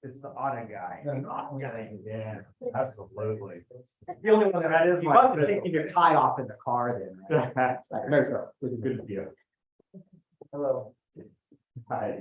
It's the audit guy. Yeah, absolutely. The only one that is. You must have taken your tie off in the car then. Right? Like, there's a good deal. Hello. Hi.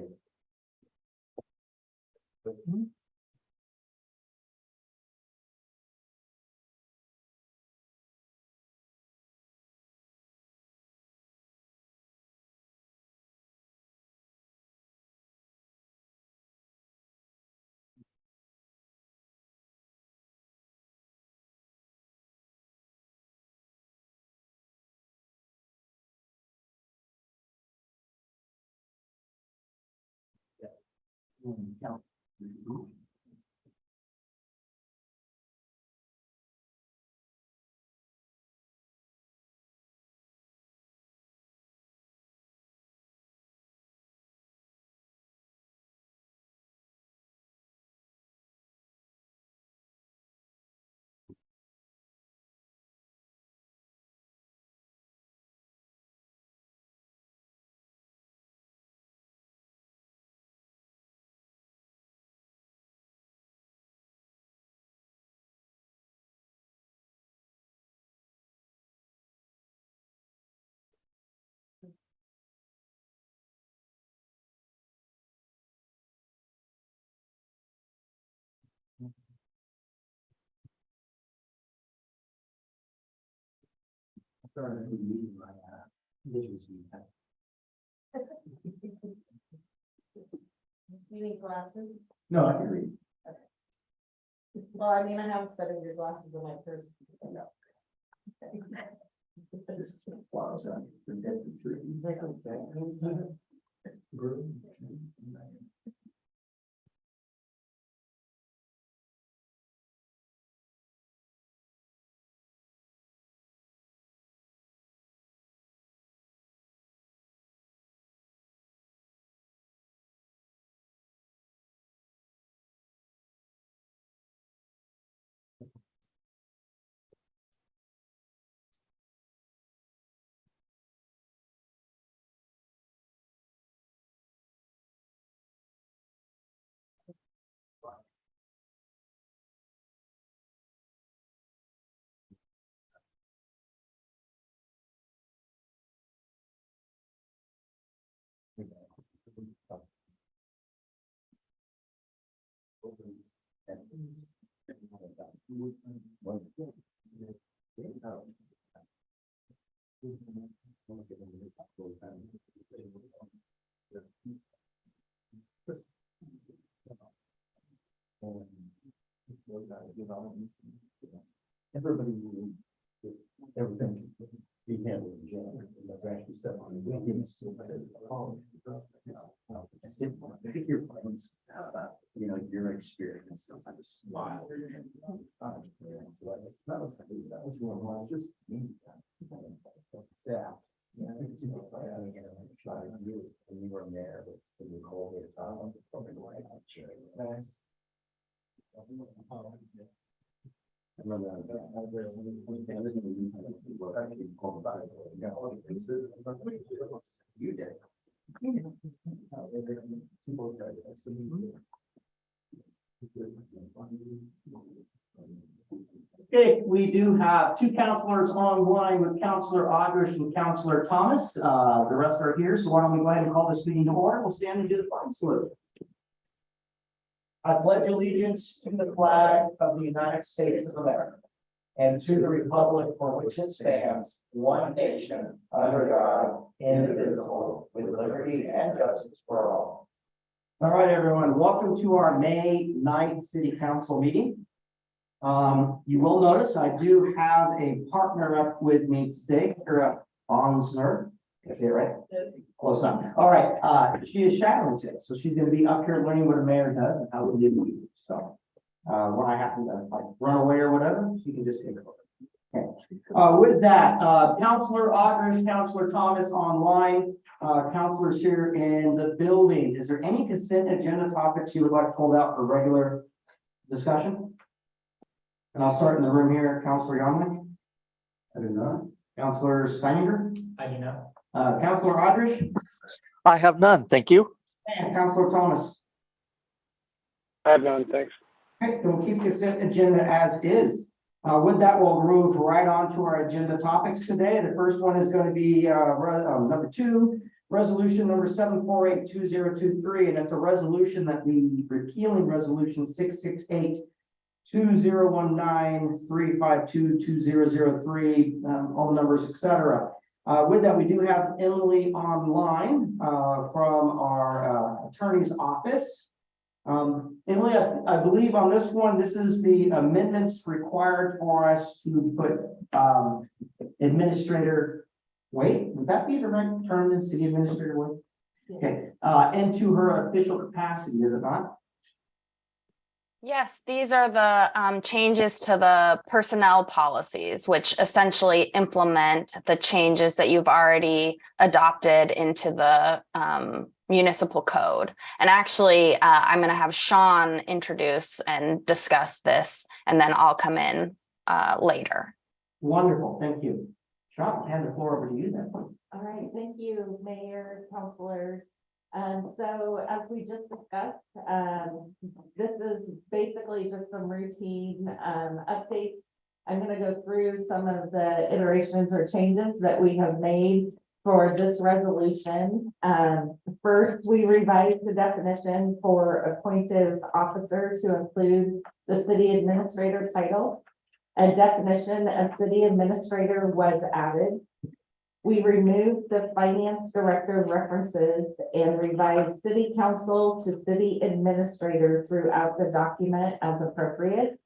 You need glasses? No, I can read. Well, I mean, I have a set of your glasses in my purse. No. This is flowers on the desert tree. Everything you handle in jail, like actually stuff on the weekends. I think your friends, your experience, sometimes a smile. So that was just me. Yeah. Yeah, I think it's when you were there, but you were cold at the time, probably like I remember you did. Okay, we do have two counselors online with Counselor Augers and Counselor Thomas. The rest are here, so why don't we go ahead and call this meeting to order? We'll stand and do the flag salute. I pledge allegiance to the flag of the United States of America and to the republic for which it stands, one nation, under God, indivisible, with liberty and justice for all. All right, everyone, welcome to our May 9th City Council meeting. You will notice I do have a partner up with me today, Onsner. Did I say it right? Close enough. All right, she is shadowing today, so she's going to be up here learning what a mayor does and how we did meetings. So when I happen to like run away or whatever, she can just take over. Okay. With that, Counselor Augers, Counselor Thomas online. counselors here in the building. Is there any consent agenda topics you would like pulled out for regular discussion? And I'll start in the room here. Counselor Yonley? I do not. Counselor Steininger? I do not. Counselor Aldrich? I have none, thank you. And Counselor Thomas? I have none, thanks. Okay, then we'll keep consent agenda as is. With that, we'll move right on to our agenda topics today. The first one is going to be number 2, resolution number 7482023, and it's a resolution that we repealing resolution 668-2019-352-2003, all the numbers, etc. With that, we do have Emily online from our attorney's office. Emily, I believe on this one, this is the amendments required for us to put administrator, would that be the right term, in city administrator Wade? Okay, into her official capacity, is it not? Yes, these are the changes to the personnel policies, which essentially implement the changes that you've already adopted into the municipal code. And actually, I'm going to have Sean introduce and discuss this, and then I'll come in later. Wonderful, thank you. Sean, hand the floor over to you then. All right, thank you, Mayor, councilors. So as we just discussed, this is basically just some routine updates. I'm going to go through some of the iterations or changes that we have made for this resolution. First, we revised the definition for appointive officer to include the city administrator title. A definition of city administrator was added. We removed the finance director references and revised city council to city administrator throughout the document as appropriate.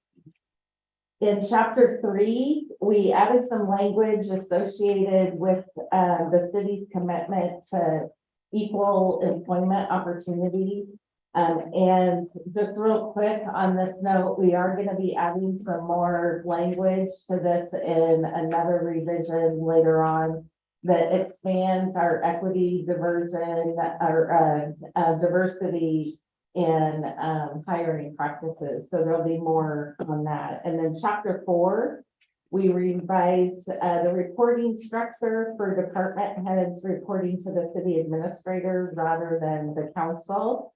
In chapter 3, we added some language associated with the city's commitment to equal employment opportunity. And just real quick on this note, we are going to be adding some more language to this in another revision later on that expands our equity, diversion, our diversity in hiring practices. So there'll be more on that. And then chapter 4, we revised the reporting structure for department heads reporting to the city administrator rather than the council.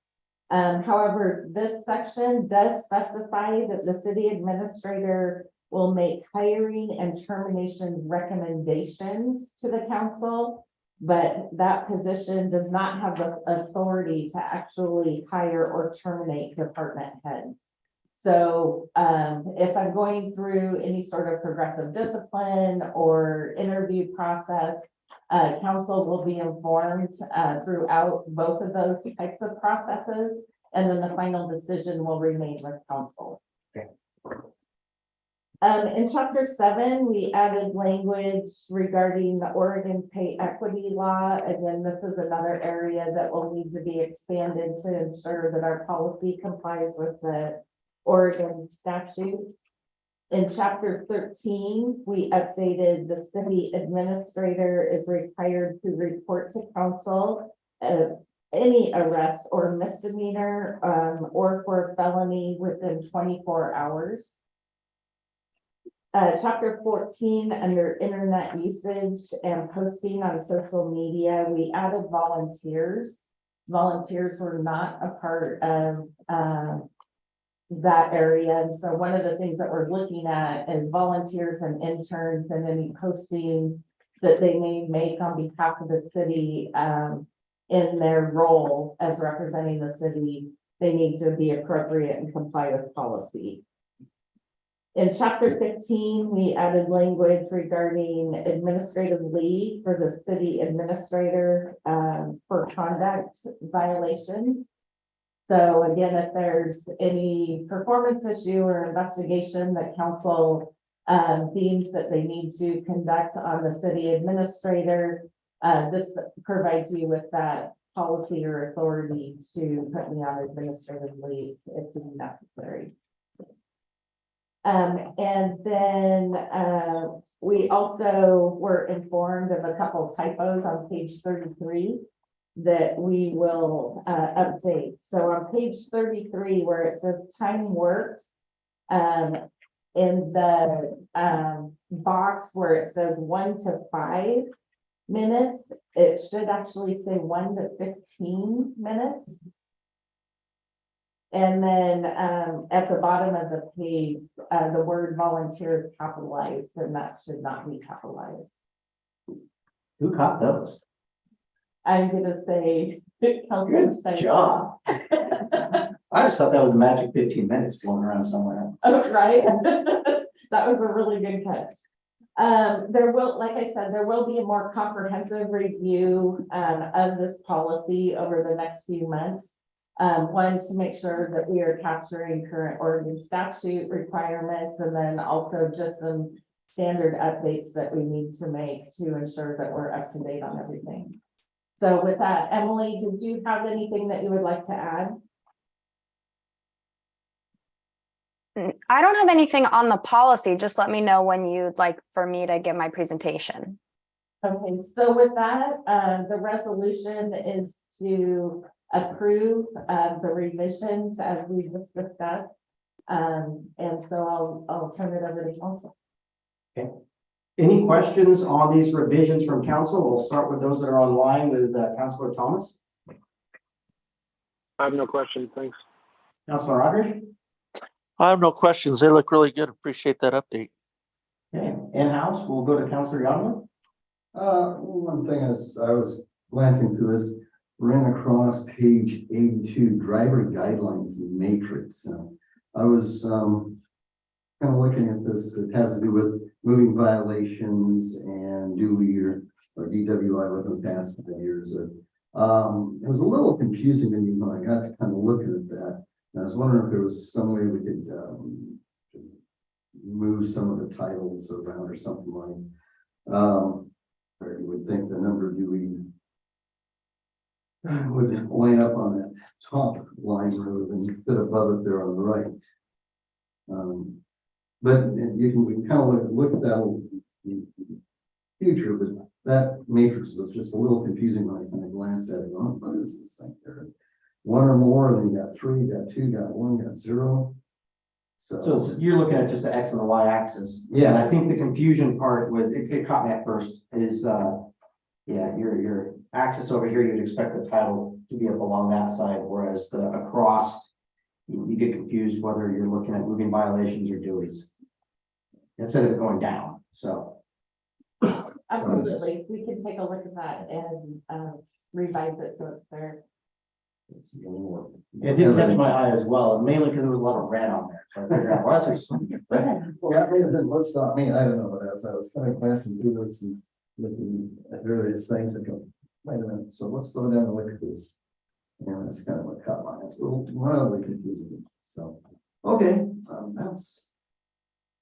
However, this section does specify that the city administrator will make hiring and termination recommendations to the council, but that position does not have the authority to actually hire or terminate department heads. So if I'm going through any sort of progressive discipline or interview process, council will be informed throughout both of those types of processes, and then the final decision will remain with council. Okay. In chapter 7, we added language regarding the Oregon pay equity law. Again, this is another area that will need to be expanded to ensure that our policy complies with the Oregon statute. In chapter 13, we updated the city administrator is required to report to council any arrest or misdemeanor or for felony within 24 hours. Chapter 14, under internet usage and posting on social media, we added volunteers. Volunteers were not a part of that area. And so one of the things that we're looking at is volunteers and interns and any postings that they may make on behalf of the city in their role as representing the city. They need to be appropriate and comply with policy. In chapter 15, we added language regarding administrative leave for the city administrator for conduct violations. So again, if there's any performance issue or investigation that council deems that they need to conduct on the city administrator, this provides you with that policy or authority to put me on administrative leave if necessary. And then, we also were informed of a couple typos on page 33 that we will, update. So on page 33, where it says time worked, in the, box where it says 1 to 5 minutes, it should actually say 1 to 15 minutes. And then, at the bottom of the page, the word volunteer is capitalized, and that should not be capitalized. Who caught those? I'm gonna say, Counselor Good Stein. job. I just thought that was a magic 15 minutes floating around somewhere. Oh, right? That was a really good catch. There will, like I said, there will be a more comprehensive review, of this policy over the next few months. One, to make sure that we are capturing current Oregon statute requirements, and then also just some standard updates that we need to make to ensure that we're up to date on everything. So with that, Emily, did you have anything that you would like to add? I don't have anything on the policy. Just let me know when you'd like for me to give my presentation. Okay, so with that, the resolution is to approve the revisions as we just discussed. And so I'll turn it over to council. Any questions on these revisions from council? We'll start with those that are online with Councilor Thomas. I have no questions. Thanks. Councilor Rodriguez. I have no questions. They look really good. Appreciate that update. Okay, in-house, we'll go to Councilor Youngman. One thing is, I was glancing through this, ran across page 82, driver guidelines matrix. I was kind of looking at this. It has to do with moving violations and DUI or DWI within the past 5 years. It was a little confusing to me when I got to kind of looking at that. And I was wondering if there was some way we could move some of the titles around or something like. Or you would think the number DUI would line up on that top line rather than fit above it there on the right. But we can kind of look at that in the future, but that matrix was just a little confusing when I kind of glanced at it. Oh, what is this thing there? One or more, then you got 3, got 2, got 1, got 0. So you're looking at just the X and the Y axis. Yeah. And I think the confusion part was, it caught me at first, is, yeah, your axis over here, you'd expect the title to be up along that side, whereas the across, you get confused whether you're looking at moving violations or DUIs instead of going down, so. Absolutely, we can take a look at that and revise it so it's fair. It did catch my eye as well, mainly because there was a lot of red on there. So I figured out, why is there so much red? Well, that may have been what stopped me. I don't know what else. I was kind of glancing through this and looking at various things and go, wait a minute. So let's slow down and look at this. And that's kind of what caught my eye. It's a little mildly confusing. So, okay, that's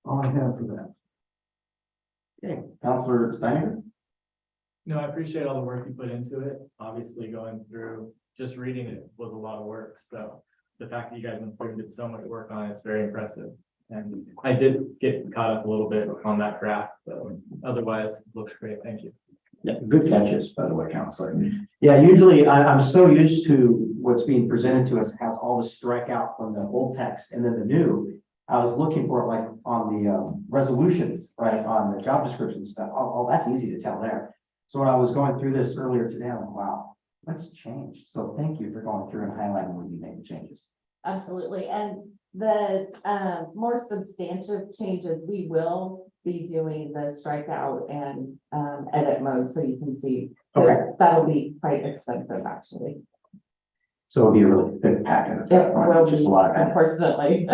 all I have for that. Okay, Councilor Steiner. No, I appreciate all the work you put into it. Obviously, going through, just reading it was a lot of work. So the fact that you guys included so much work on it is very impressive. And I did get caught up a little bit on that graph, but otherwise it looks great. Thank you. Yeah, good catches, by the way, Counselor. Yeah, usually I'm so used to what's being presented to us has all the strikeout from the old text and then the new. I was looking for it like on the resolutions, right, on the job description stuff. Oh, that's easy to tell there. So when I was going through this earlier today, I'm like, wow, what's changed? So thank you for going through and highlighting when you made the changes. Absolutely, and the more substantive changes, we will be doing the strikeout and edit mode, so you can see. Okay. That'll be quite expensive, actually. So it'll be a really thick packet. It will Just be, a lot of unfortunately.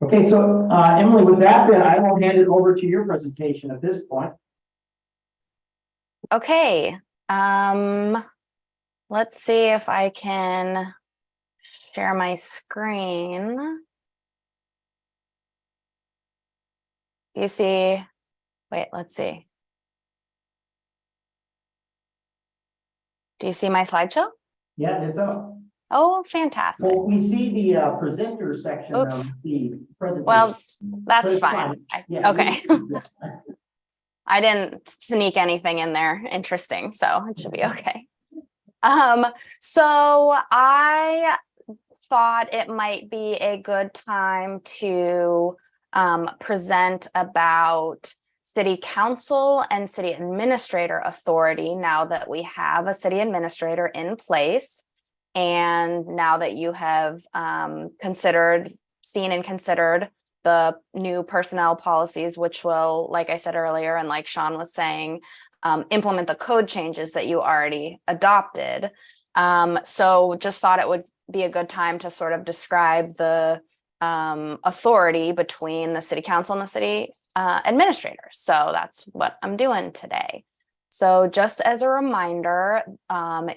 Okay, so Emily, with that, then I will hand it over to your presentation at this point. Okay, let's see if I can share my screen. You see, wait, let's see. Do you see my slideshow? Yeah, it's up. Oh, fantastic. Well, we see the presenter section of Oops. the presentation. Well, But that's it's fine. Yeah, Okay. yeah. I didn't sneak anything in there interesting, so it should be okay. So I thought it might be a good time to present about city council and city administrator authority now that we have a city administrator in place. And now that you have seen and considered the new personnel policies, which will, like I said earlier, and like Sean was saying, implement the code changes that you already adopted. So just thought it would be a good time to sort of describe the authority between the city council and the city administrator. So that's what I'm doing today. So just as a reminder,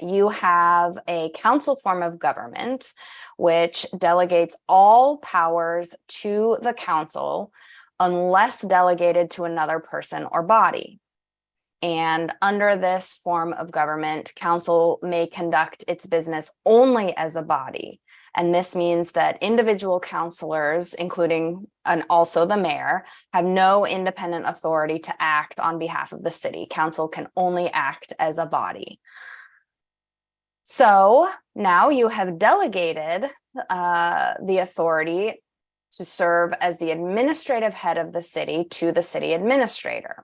you have a council form of government, which delegates all powers to the council unless delegated to another person or body. And under this form of government, council may conduct its business only as a body. And this means that individual councilors, including and also the mayor, have no independent authority to act on behalf of the city. Council can only act as a body. So now you have delegated the authority to serve as the administrative head of the city to the city administrator.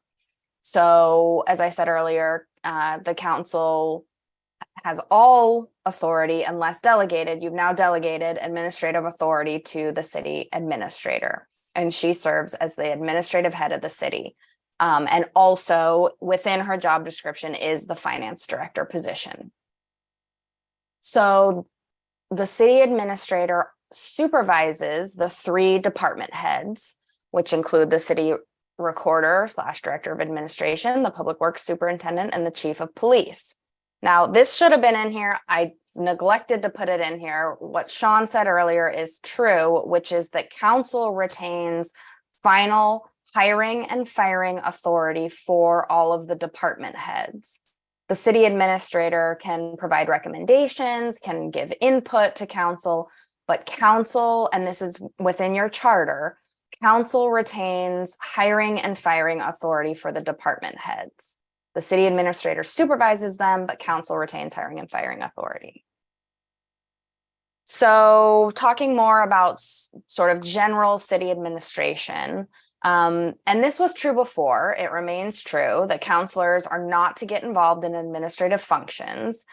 So as I said earlier, the council has all authority unless delegated. You've now delegated administrative authority to the city administrator, and she serves as the administrative head of the city. And also within her job description is the finance director position. So the city administrator supervises the 3 department heads, which include the city recorder / director of administration, the public works superintendent, and the chief of police. Now, this should have been in here. I neglected to put it in here. What Sean said earlier is true, which is that council retains final hiring and firing authority for all of the department heads. The city administrator can provide recommendations, can give input to council, but council, and this is within your charter, council retains hiring and firing authority for the department heads. The city administrator supervises them, but council retains hiring and firing authority. So talking more about sort of general city administration, and this was true before, it remains true that councilors are not to get involved in administrative functions.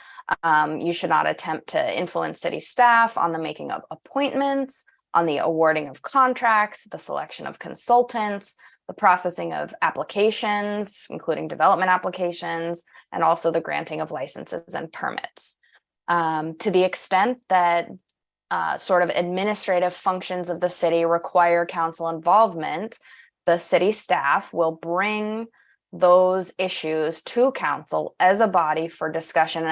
You should not attempt to influence city staff on the making of appointments, on the awarding of contracts, the selection of consultants, the processing of applications, including development applications, and also the granting of licenses and permits. To the extent that sort of administrative functions of the city require council involvement, the city staff will bring those issues to council as a body for discussion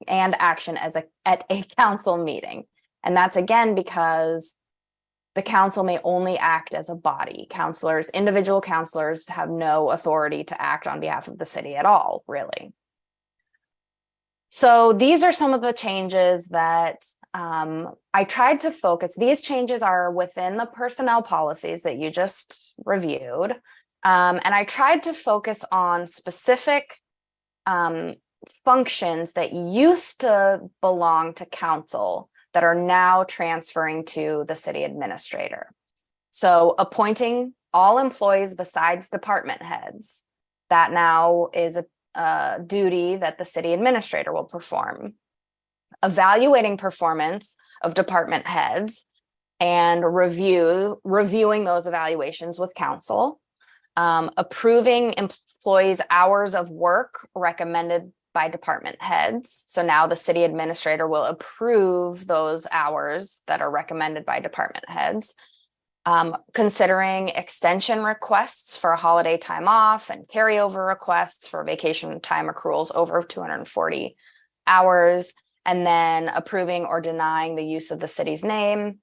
and action at a council meeting. And that's again because the council may only act as a body. Individual councilors have no authority to act on behalf of the city at all, really. So these are some of the changes that I tried to focus. These changes are within the personnel policies that you just reviewed. And I tried to focus on specific functions that used to belong to council that are now transferring to the city administrator. So appointing all employees besides department heads, that now is a duty that the city administrator will perform. Evaluating performance of department heads and reviewing those evaluations with council. Approving employees' hours of work recommended by department heads. So now the city administrator will approve those hours that are recommended by department heads. Considering extension requests for holiday time off and carryover requests for vacation time accruals over 240 hours, and then approving or denying the use of the city's name.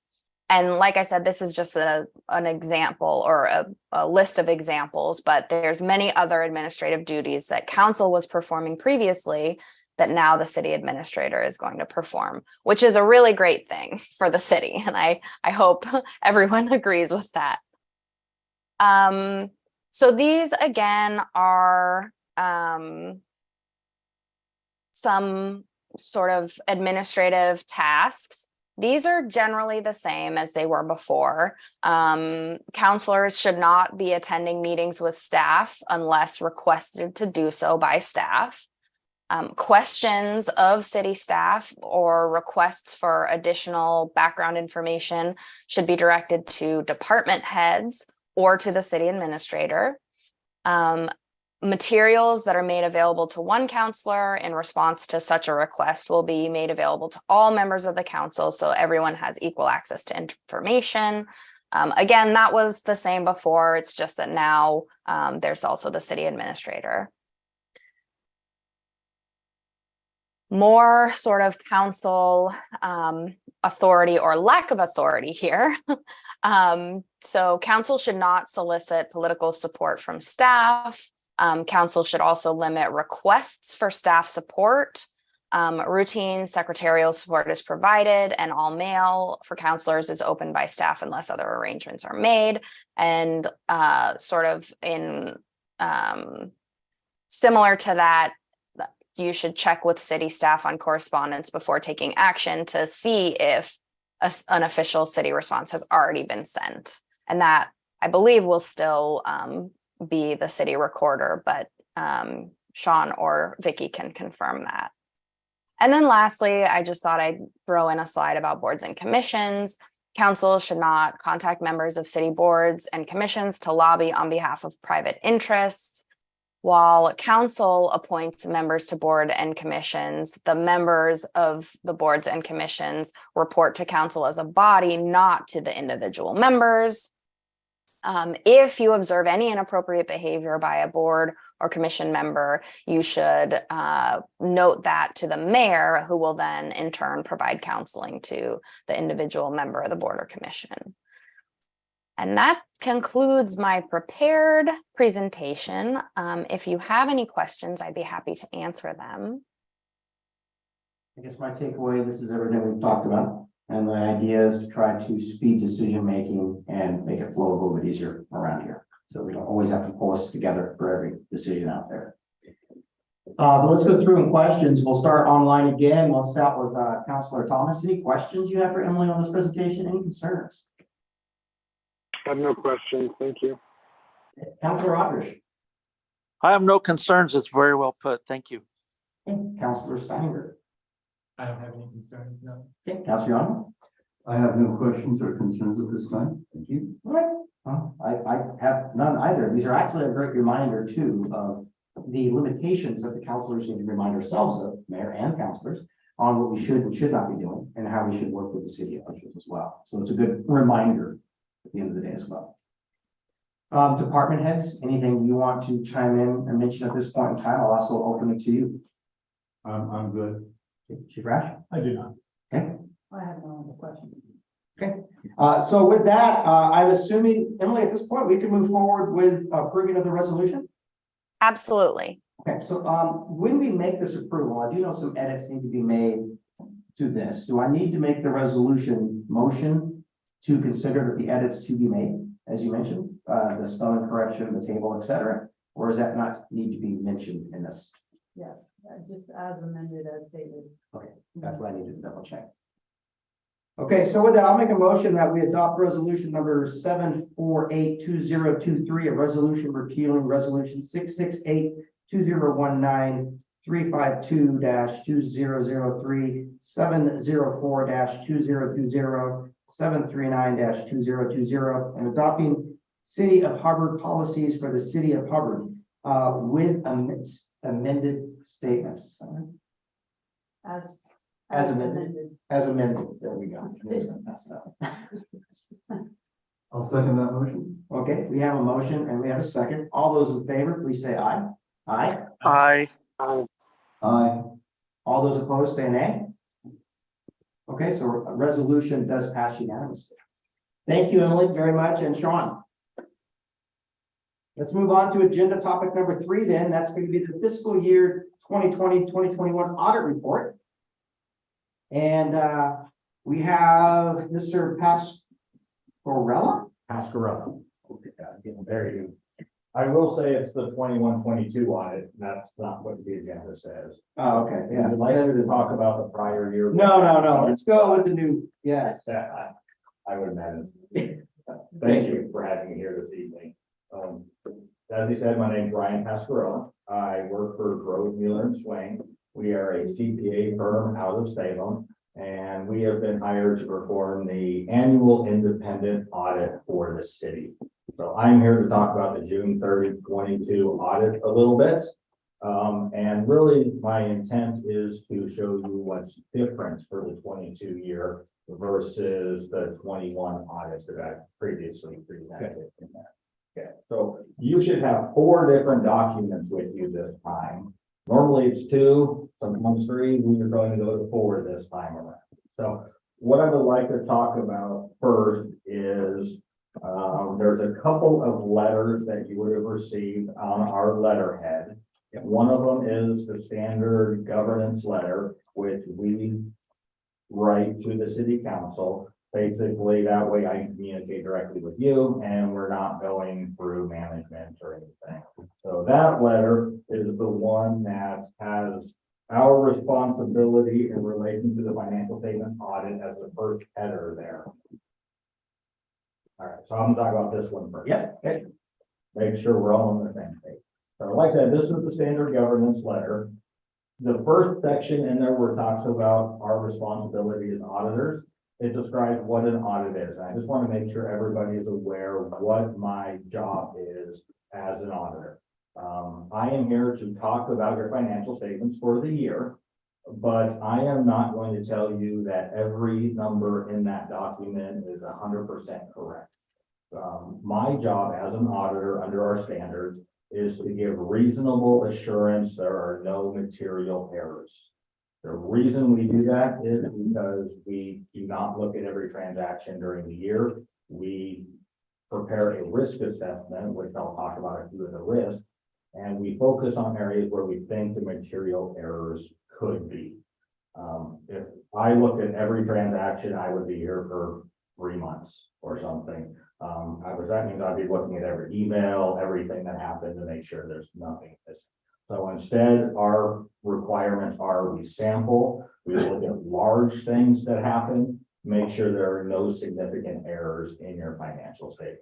And like I said, this is just an example or a list of examples, but there's many other administrative duties that council was performing previously that now the city administrator is going to perform, which is a really great thing for the city. And I hope everyone agrees with that. So these again are some sort of administrative tasks. These are generally the same as they were before. Counselors should not be attending meetings with staff unless requested to do so by staff. Questions of city staff or requests for additional background information should be directed to department heads or to the city administrator. Materials that are made available to one counselor in response to such a request will be made available to all members of the council, so everyone has equal access to information. Again, that was the same before. It's just that now there's also the city administrator. More sort of council authority or lack of authority here. So council should not solicit political support from staff. Council should also limit requests for staff support. Routine secretarial support is provided, and all mail for counselors is opened by staff unless other arrangements are made. And sort of in similar to that, you should check with city staff on correspondence before taking action to see if an official city response has already been sent. And that, I believe, will still be the city recorder, but Sean or Vicky can confirm that. And then lastly, I just thought I'd throw in a slide about boards and commissions. Council should not contact members of city boards and commissions to lobby on behalf of private interests. While council appoints members to board and commissions, the members of the boards and commissions report to council as a body, not to the individual members. If you observe any inappropriate behavior by a board or commission member, you should note that to the mayor, who will then in turn provide counseling to the individual member of the board or commission. And that concludes my prepared presentation. If you have any questions, I'd be happy to answer them. I guess my takeaway, this is everything we've talked about. And the idea is to try to speed decision-making and make it flow a little bit easier around here. So we don't always have to pull us together for every decision out there. But let's go through in questions. We'll start online again. We'll start with Councilor Thomas. Any questions you have for Emily on this presentation? Any concerns? I have no questions. Thank you. Councilor Rodriguez. I have no concerns. It's very well put. Thank you. Councilor Steiner. I don't have any concerns, no. Okay, Councilor Young. I have no questions or concerns at this time. Thank you. All right. I have none either. These are actually a great reminder too of the limitations that the councilors need to remind ourselves of, mayor and councilors, on what we should and should not be doing and how we should work with the city officials as well. So it's a good reminder at the end of the day as well. Department heads, anything you want to chime in and mention at this point in time? I'll also open it to you. I'm good. Chief Rash? I do not. Okay. I have no other questions. Okay. So with that, I'm assuming, Emily, at this point, we can move forward with approving of the resolution. Absolutely. Okay, so when we make this approval, I do know some edits need to be made to this. Do I need to make the resolution motion to consider that the edits to be made, as you mentioned, the spelling correction, the table, et cetera, or does that not need to be mentioned in this? Yes, just as amended as stated. Okay, that's what I needed to double check. Okay, so with that, I'll make a motion that we adopt resolution number 7482023, a resolution repealing resolution 6682019 352-2003 704-2020 739-2020 and adopting City of Hubbard policies for the City of Hubbard with amended statements. As amended. As amended. There we go. I'll second that motion. Okay, we have a motion and we have a second. All those in favor, please say aye. Aye. Aye. Aye. All those opposed, say nay. Okay, so a resolution does pass unanimously. Thank you, Emily, very much, and Sean. Let's move on to agenda topic number 3 then. That's going to be the fiscal year 2020-2021 audit report. And we have Mr. Pasquarella. Pascarella. There you go. I will say it's the 21-22 audit. That's not what the agenda says. Oh, okay, yeah. Would you like to talk about the prior year? No, let's go with the new, yes. I would imagine. Thank you for having me here this evening. As you said, my name is Ryan Pascarella. I work for Grove, Mueller and Swain. We are a CPA firm out of Salem, and we have been hired to perform the annual independent audit for the city. So I'm here to talk about the June 30, 22 audit a little bit. And really my intent is to show you what's different for the 22 year versus the 21 audits that I previously presented in there. Okay, so you should have 4 different documents with you this time. Normally it's 2, sometimes 3. We are going to go to 4 this time around. So what I would like to talk about first is there's a couple of letters that you would have received on our letterhead. One of them is the standard governance letter, which we write to the city council. Basically, that way I can communicate directly with you and we're not going through management or anything. So that letter is the one that has our responsibility in relation to the financial statement audit as the first header there. All right, so I'm gonna talk about this one first. Yeah, okay. Make sure we're all on the same page. So like I said, this is the standard governance letter. The first section in there where it talks about our responsibility as auditors, it describes what an audit is. I just want to make sure everybody is aware of what my job is as an auditor. I am here to talk about your financial statements for the year, but I am not going to tell you that every number in that document is 100% correct. My job as an auditor under our standards is to give reasonable assurance there are no material errors. The reason we do that is because we do not look at every transaction during the year. We prepare a risk assessment, which I'll talk about a few of the risks, and we focus on areas where we think the material errors could be. If I looked at every transaction, I would be here for 3 months or something. That means I'd be looking at every email, everything that happened to make sure there's nothing missing. So instead, our requirements are we sample, we look at large things that happen, make sure there are no significant errors in your financial statement.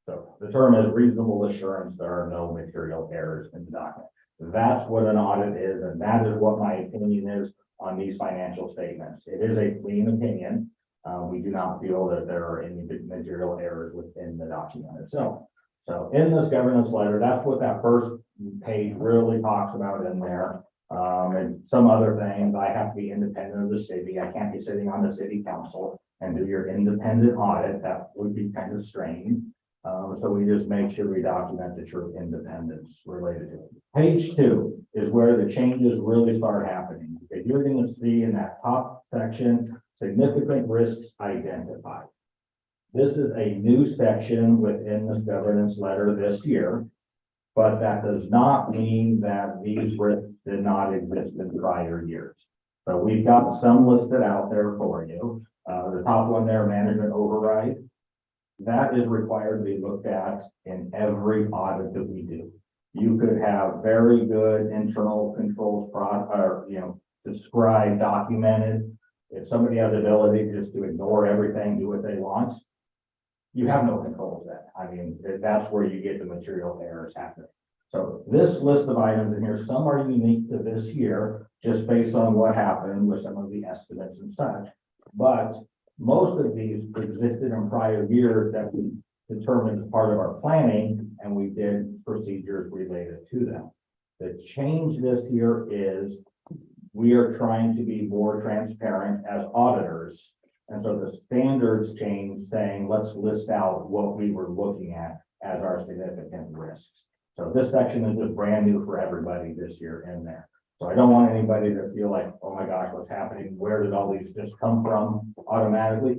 So the term is reasonable assurance there are no material errors in the document. That's what an audit is, and that is what my opinion is on these financial statements. It is a clean opinion. We do not feel that there are any material errors within the document itself. So in this governance letter, that's what that first page really talks about in there. And some other things, I have to be independent of the city. I can't be sitting on the city council and do your independent audit. That would be kind of strange. So we just make sure we document the true independence related to it. Page 2 is where the changes really start happening. If you're going to see in that top section, significant risks identified. This is a new section within this governance letter this year, but that does not mean that these risks did not exist in prior years. So we've got some listed out there for you. The top one there, management override, that is required to be looked at in every audit that we do. You could have very good internal controls, described, documented. If somebody has the ability just to ignore everything, do what they want, you have no controls then. I mean, that's where you get the material errors happening. So this list of items in here, some are unique to this year, just based on what happened with some of the estimates and such. But most of these existed in prior years that we determined as part of our planning, and we did procedures related to them. The change this year is we are trying to be more transparent as auditors. And so the standards change, saying, let's list out what we were looking at as our significant risks. So this section is just brand new for everybody this year in there. So I don't want anybody to feel like, oh my gosh, what's happening? Where did all these just come from automatically?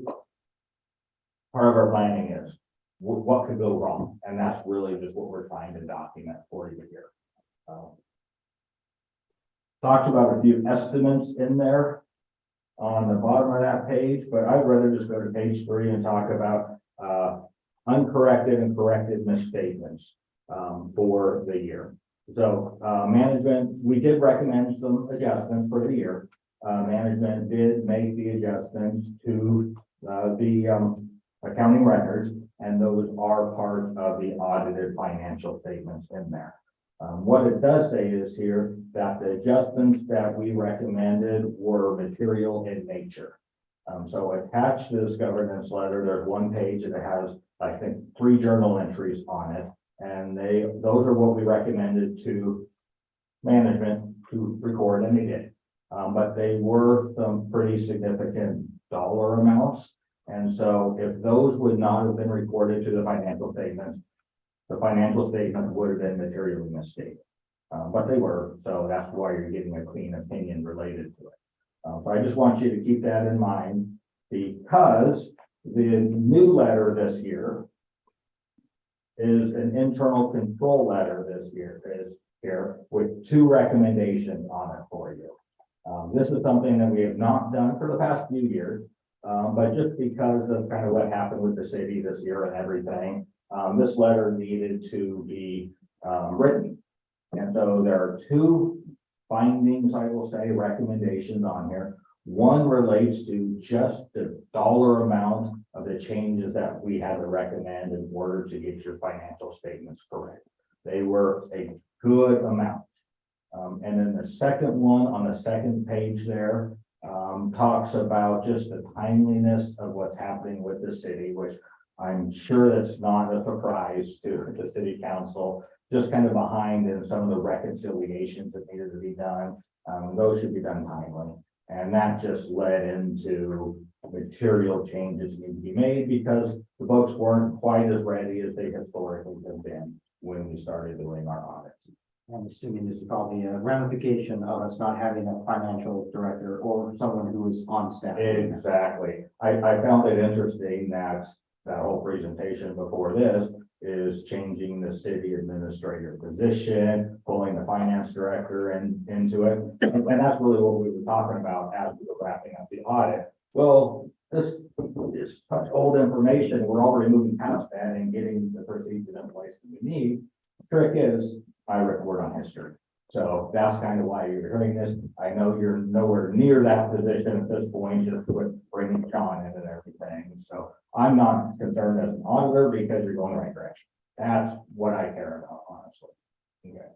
Part of our planning is what could go wrong? And that's really just what we're trying to document for you here. talks about a few estimates in there on the bottom of that page, but I'd rather just go to page 3 and talk about uncorrected and corrected misstatements for the year. So management, we did recommend some adjustments for the year. Management did make the adjustments to the accounting records, and those are part of the audited financial statements in there. What it does say is here that the adjustments that we recommended were material in nature. So attached to this governance letter, there's one page that has, I think, 3 journal entries on it. And those are what we recommended to management to record, and they did. But they were some pretty significant dollar amounts. And so if those would not have been recorded to the financial statements, the financial statement would have been materially misstated. But they were, so that's why you're getting a clean opinion related to it. So I just want you to keep that in mind, because the new letter this year is an internal control letter this year, is here with 2 recommendations on it for you. This is something that we have not done for the past few years, but just because of kind of what happened with the city this year and everything, this letter needed to be written. And so there are 2 findings, I will say, recommendations on here. One relates to just the dollar amount of the changes that we had to recommend in order to get your financial statements correct. They were a good amount. And then the second one on the second page there talks about just the timeliness of what's happening with the city, which I'm sure that's not a surprise to the city council, just kind of behind in some of the reconciliations that needed to be done. Those should be done timely. And that just led into material changes need to be made because the books weren't quite as ready as they historically have been when we started doing our audits. I'm assuming this is probably a ramification of us not having a financial director or someone who is on staff. Exactly. I found it interesting that that whole presentation before this is changing the city administrator position, pulling the finance director into it. And that's really what we were talking about as we were wrapping up the audit. Well, this is such old information. We're already moving past that and getting the procedures in place that we need. The trick is I report on history. So that's kind of why you're hearing this. I know you're nowhere near that position at this point, just with bringing John in and everything. So I'm not concerned as an auditor because you're going the right direction. That's what I care about, honestly. Okay.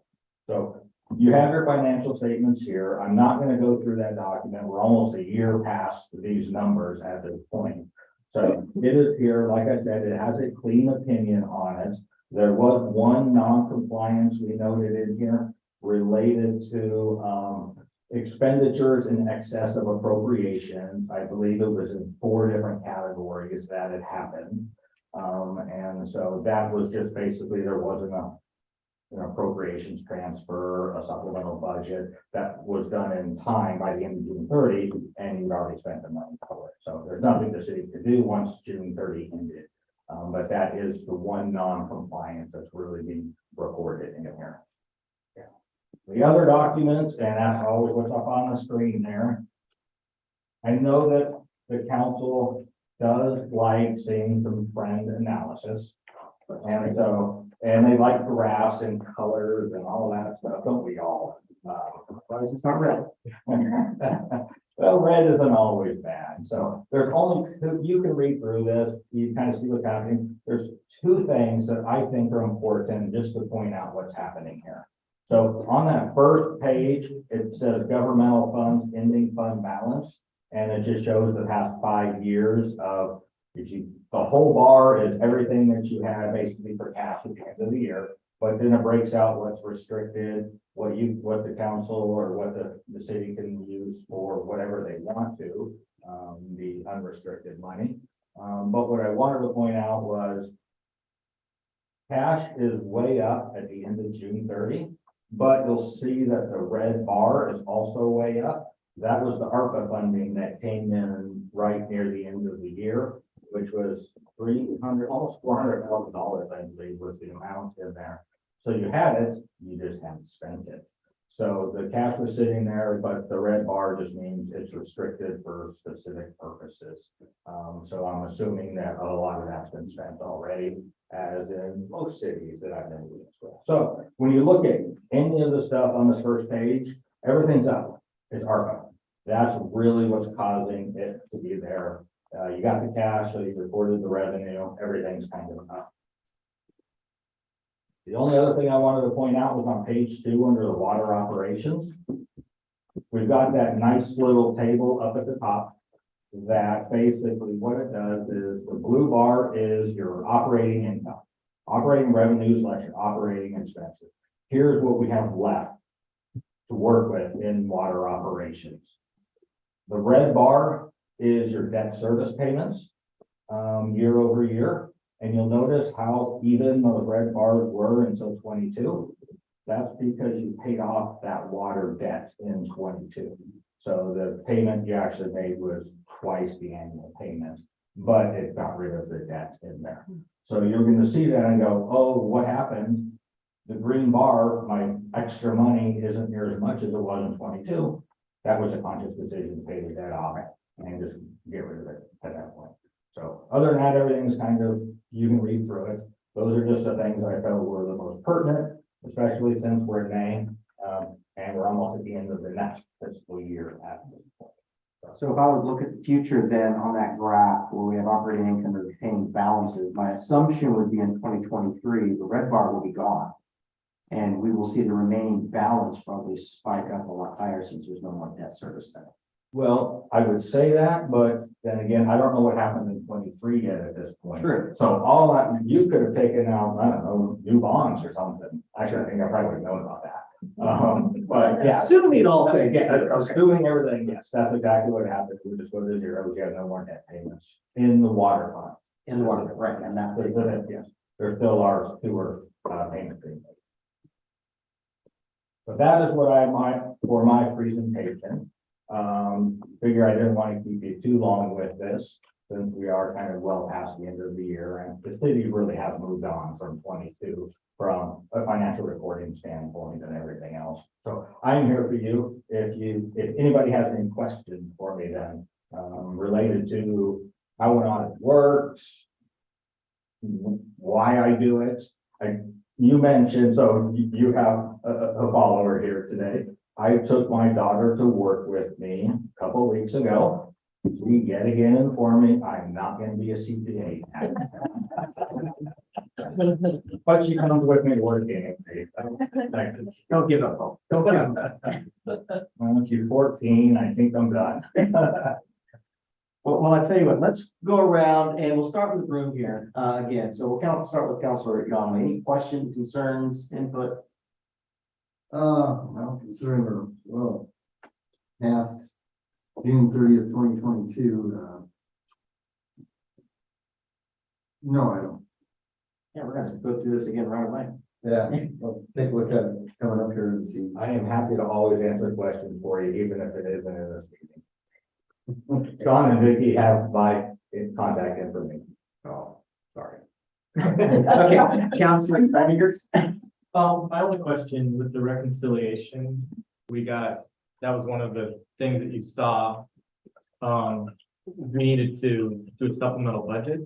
So you have your financial statements here. I'm not going to go through that document. We're almost a year past these numbers at this point. So it is here. Like I said, it has a clean opinion on it. There was one non-compliance we noted in here related to expenditures in excess of appropriations. I believe it was in 4 different categories that it happened. And so that was just basically there wasn't an appropriations transfer, a supplemental budget that was done in time by the end of June 30, and you'd already spent the money for it. So there's nothing the city could do once June 30 ended. But that is the one non-compliance that's really being recorded in here. Yeah. The other documents, and that's always what's up on the screen there. I know that the council does like seeing some trend analysis. And so, and they like graphs and colors and all that stuff, don't we all? Otherwise it's not red. Well, red isn't always bad. So there's only 2, you can read through this, you kind of see what's happening. There's 2 things that I think are important just to point out what's happening here. So on that first page, it says governmental funds ending fund balance. And it just shows the past 5 years of, the whole bar is everything that you have basically for cash at the end of the year. But then it breaks out what's restricted, what the council or what the city can use for whatever they want to, the unrestricted money. But what I wanted to point out was cash is way up at the end of June 30, but you'll see that the red bar is also way up. That was the ARPA funding that came in right near the end of the year, which was almost $400,000, I believe, was the amount in there. So you had it, you just haven't spent it. So the cash was sitting there, but the red bar just means it's restricted for specific purposes. So I'm assuming that a lot of that's been spent already, as in most cities that I've been with. So when you look at any of the stuff on this first page, everything's up. It's ARPA. That's really what's causing it to be there. You got the cash, so you reported the revenue, everything's kind of up. The only other thing I wanted to point out was on page 2 under the water operations. We've got that nice little table up at the top that basically what it does is the blue bar is your operating income, operating revenues less your operating expenses. Here's what we have left to work with in water operations. The red bar is your debt service payments year over year. And you'll notice how even those red bars were until 22. That's because you paid off that water debt in 22. So the payment you actually made was twice the annual payment, but it got rid of the debt in there. So you're going to see that and go, oh, what happened? The green bar, my extra money isn't near as much as it was in 22. That was a conscious decision to pay the debt off and just get rid of it at that point. So other than that, everything's kind of, you can read through it. Those are just the things I felt were the most pertinent, especially since we're in May, and we're almost at the end of the next fiscal year at this point. So if I would look at the future then on that graph where we have operating income and retaining balances, my assumption would be in 2023, the red bar will be gone. And we will see the remaining balance probably spike up a lot higher since there's no more debt service then. Well, I would say that, but then again, I don't know what happened in 23 yet at this point. True. So all that, you could have taken out, I don't know, new bonds or something. Actually, I think I probably would have known about that. But yeah. Assuming all things. Yeah, assuming everything, yes, that's exactly what happened. We just go to zero, we have no more debt payments in the water fund. In the water, right, and that. Yes, there still are sewer payment payments. But that is what I might, for my presentation. Figure I didn't want to keep you too long with this, since we are kind of well past the end of the year, and the city really has moved on from 22 from a financial reporting standpoint and everything else. So I'm here for you. If anybody has any questions for me then, related to how an audit works, why I do it. You mentioned, so you have a follower here today. I took my daughter to work with me a couple of weeks ago. She yet again informed me I'm not going to be a CPA. But she comes with me working. Don't give up hope. Don't give up. Well, she's 14. I think I'm done. Well, I tell you what, let's go around and we'll start with the room here, again. So we'll start with Councilor Young. Any questions, concerns, input? Well, considering we're, well, past June 30th, 2022, no, I don't. Yeah, we're gonna go through this again right away. Yeah, I'll take a look at it coming up here and see. I am happy to always answer questions for you, even if it isn't in this meeting. John and Vicky have my contact information. Oh, sorry. Okay, Councilor Spanningers. My only question with the reconciliation, that was one of the things that you saw, needed to do a supplemental budget.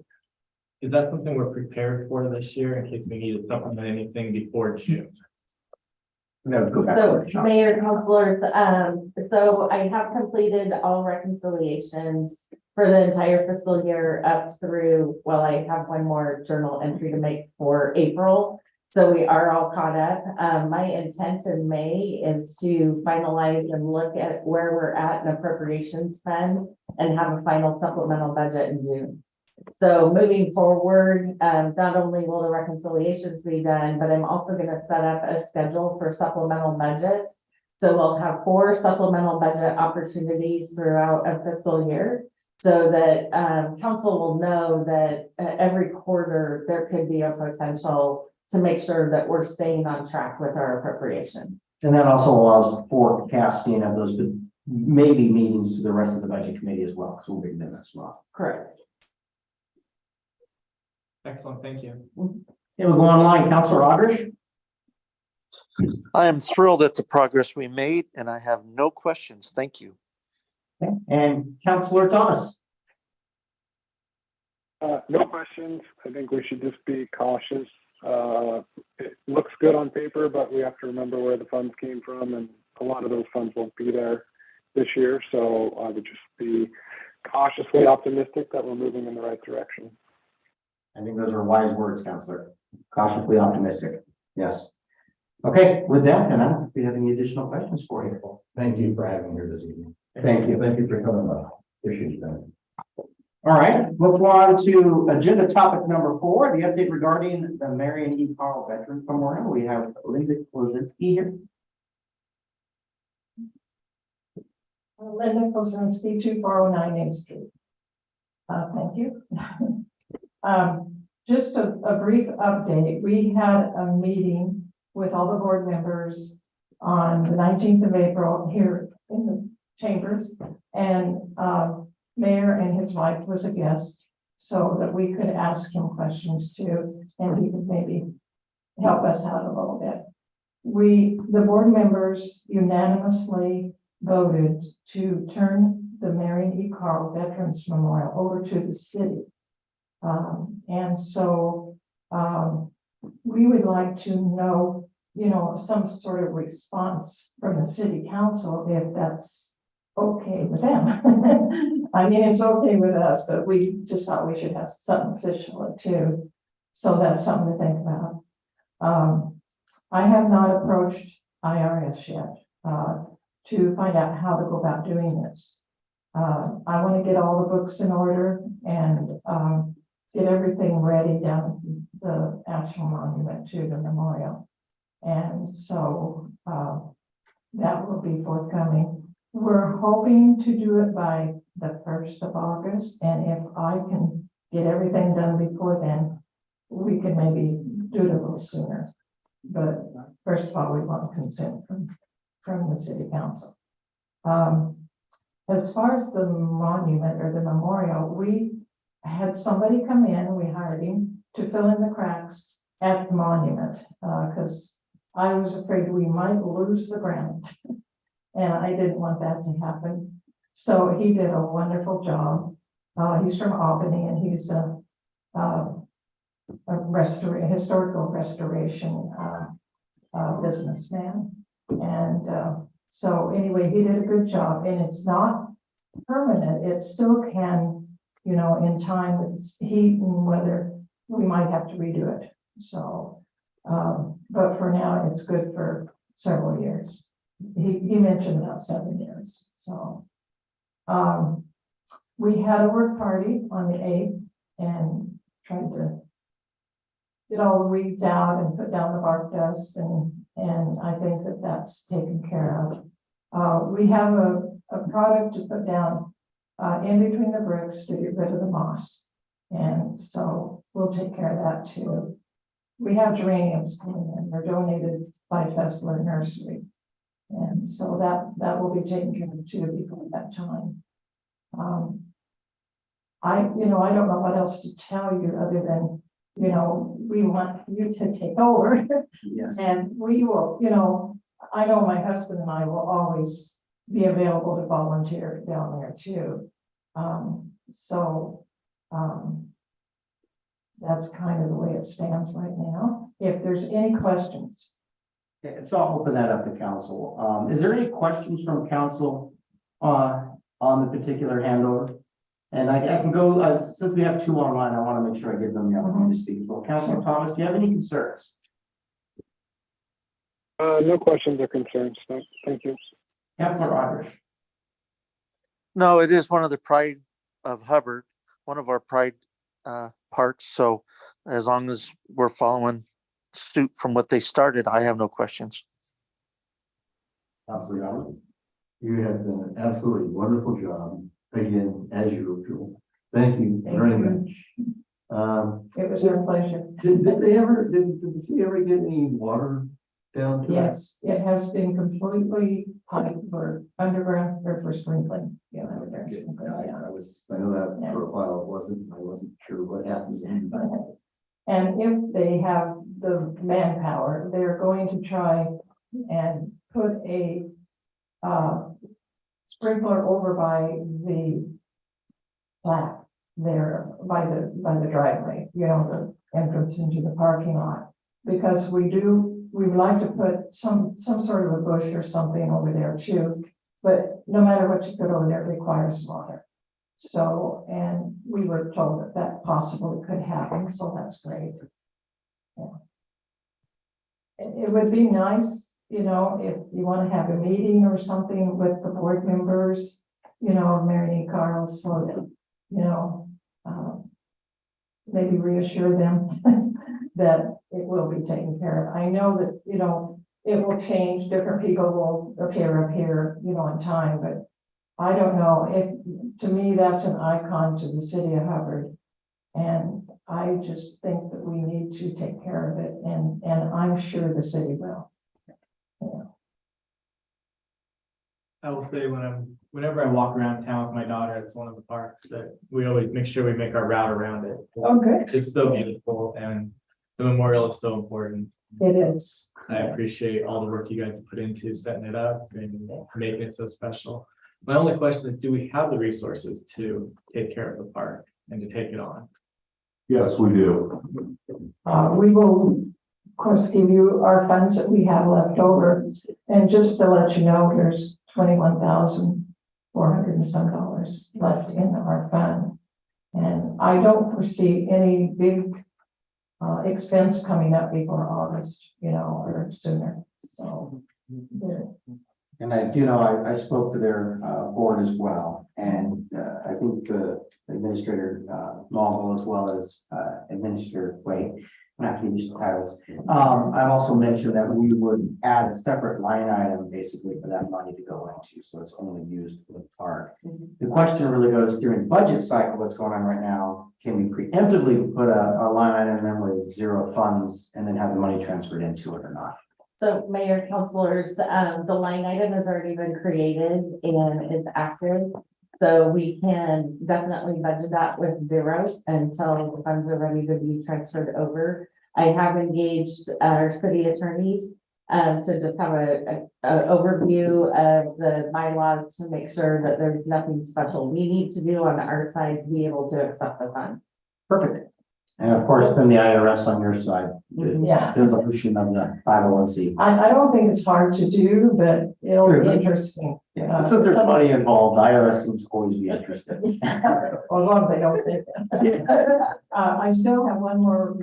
Is that something we're prepared for this year in case we need to supplement anything before June? No, go back. So Mayor, councilors, so I have completed all reconciliations for the entire fiscal year up through, well, I have one more journal entry to make for April. So we are all caught up. My intent in May is to finalize and look at where we're at in appropriation spend and have a final supplemental budget in June. So moving forward, not only will the reconciliations be done, but I'm also going to set up a schedule for supplemental budgets. So we'll have 4 supplemental budget opportunities throughout a fiscal year so that council will know that every quarter there could be a potential to make sure that we're staying on track with our appropriations. And that also allows forecasting of those maybe meetings to the rest of the budget committee as well, because we'll bring them as well. Correct. Excellent, thank you. Okay, we'll go online. Councilor Aldrich. I am thrilled at the progress we made and I have no questions. Thank you. Okay. And Councillor Thomas. No questions. I think we should just be cautious. It looks good on paper, but we have to remember where the funds came from, and a lot of those funds won't be there this year. So I would just be cautiously optimistic that we're moving in the right direction. I think those are wise words, Councillor. Cautiously optimistic. Yes. Okay, with that, then, do you have any additional questions for you? Thank you for having me here this evening. Thank you. Thank you for coming up. Appreciate that. All right, let's go on to agenda topic number 4, the update regarding the Marion E. Carl Veterans Memorial. We have Linda Klozinski here. Linda Kozinski, 2409 Main Street. Thank you. Just a brief update. We had a meeting with all the board members on the 19th of April here in the chambers, and Mayor and his wife was a guest, so that we could ask him questions too, and he could maybe help us out a little bit. The board members unanimously voted to turn the Marion E. Carl Veterans Memorial over to the city. And so we would like to know, some sort of response from the city council if that's okay with them. I mean, it's okay with us, but we just thought we should have something official too. So that's something to think about. I have not approached IRS yet to find out how to go about doing this. I want to get all the books in order and get everything ready down at the actual monument to the memorial. And so that will be forthcoming. We're hoping to do it by the 1st of August. And if I can get everything done before then, we could maybe do it a little sooner. But first of all, we want consent from the city council. As far as the monument or the memorial, we had somebody come in, we hired him to fill in the cracks at the monument, because I was afraid we might lose the ground. And I didn't want that to happen. So he did a wonderful job. He's from Albany, and he's a historical restoration businessman. And so anyway, he did a good job, and it's not permanent. It still can, in time with heat and weather, we might have to redo it. So, but for now, it's good for several years. He mentioned about 7 years. So we had a work party on the 8th and tried to get all the weeds out and put down the bark dust, and I think that that's taken care of. We have a product to put down in between the bricks to get rid of the moss, and so we'll take care of that too. We have geraniums coming in. They're donated by Fessler Nursery. And so that will be taken care of too before that time. I don't know what else to tell you other than, we want you to take over. Yes. And we will, I know my husband and I will always be available to volunteer down there too. That's kind of the way it stands right now. If there's any questions. Okay, so I'll open that up to council. Is there any questions from council on the particular handover? And I can go, since we have 2 online, I want to make sure I give them the opportunity to speak. Well, Councilor Thomas, do you have any concerns? No questions or concerns. No, thank you. Councilor Irish. No, it is one of the pride of Hubbard, one of our pride parks. So as long as we're following suit from what they started, I have no questions. Councilor Allen, you have done an absolutely wonderful job, again, as usual. Thank you very much. It was our pleasure. Did the city ever get any water down to that? Yes, it has been completely piped for underground or for sprinkling. Yeah, underground Yeah, sprinkling, yeah. I know that for a while I wasn't sure what happened. And if they have the manpower, they're going to try and put a sprinkler over by the flat there, by the driveway, you know, the entrance into the parking lot. Because we'd like to put some sort of a bush or something over there too, but no matter what you put over there, it requires water. So, and we were told that that possibly could happen, so that's great. Yeah. It would be nice, you know, if you want to have a meeting or something with the board members, you know, Mary and Carl, so that, you know, maybe reassure them that it will be taken care of. I know that, you know, it will change, different people will appear up here, you know, in time, but I don't know, to me, that's an icon to the city of Hubbard. And I just think that we need to take care of it, and I'm sure the city will. Yeah. I will say whenever I walk around town with my daughter, it's one of the parks that we always make sure we make our route around it. Oh, good. It's so beautiful, and the memorial is so important. It is. I appreciate all the work you guys put into setting it up and making it so special. My only question is, do we have the resources to take care of the park and to take it on? Yes, we do. We will, of course, give you our funds that we have left over. And just to let you know, there's $21,400 and some dollars left in our fund. And I don't foresee any big expense coming up before August, you know, or sooner. So, And I do know, I spoke to their board as well, and I think the Administrator Marvel, as well as Administrator Wade, I'm not going to use the titles. I've also mentioned that we would add a separate line item basically for that money to go into, so it's only used for the park. The question really goes during the budget cycle that's going on right now, can we preemptively put a line item in with zero funds and then have the money transferred into it or not? So Mayor, councilors, the line item has already been created and is active. So we can definitely budget that with zero until the funds are ready to be transferred over. I have engaged our city attorneys to just have a overview of the bylaws to make sure that there's nothing special we need to do on our side to be able to accept the funds. Perfect. And of course, then the IRS on your side, the yeah, dissolution of the 501c. I don't think it's hard to do, but it'll be interesting. Since there's money involved, the IRS seems to always be interested. As long as they don't take it. I still have one more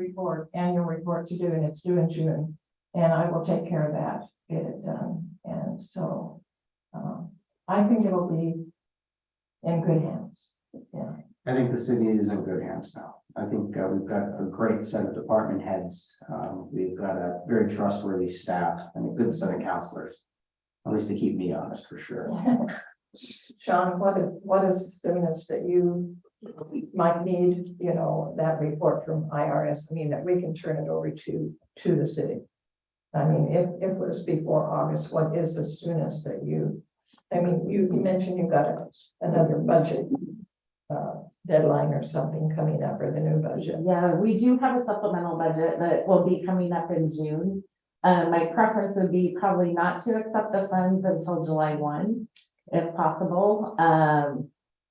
annual report to do, and it's due in June. And I will take care of that, get it done. And so I think it'll be in good hands. Yeah. I think the city is in good hands now. I think we've got a great set of department heads. We've got a very trustworthy staff and a good set of counselors. At least to keep me honest, for sure. Sean, what is the soonest that you might need, you know, that report from IRS? I mean, that we can turn it over to the city. I mean, if it was before August, what is the soonest that you, I mean, you mentioned you got another budget deadline or something coming up, or the new budget. Yeah, we do have a supplemental budget that will be coming up in June. My preference would be probably not to accept the funds until July 1, if possible.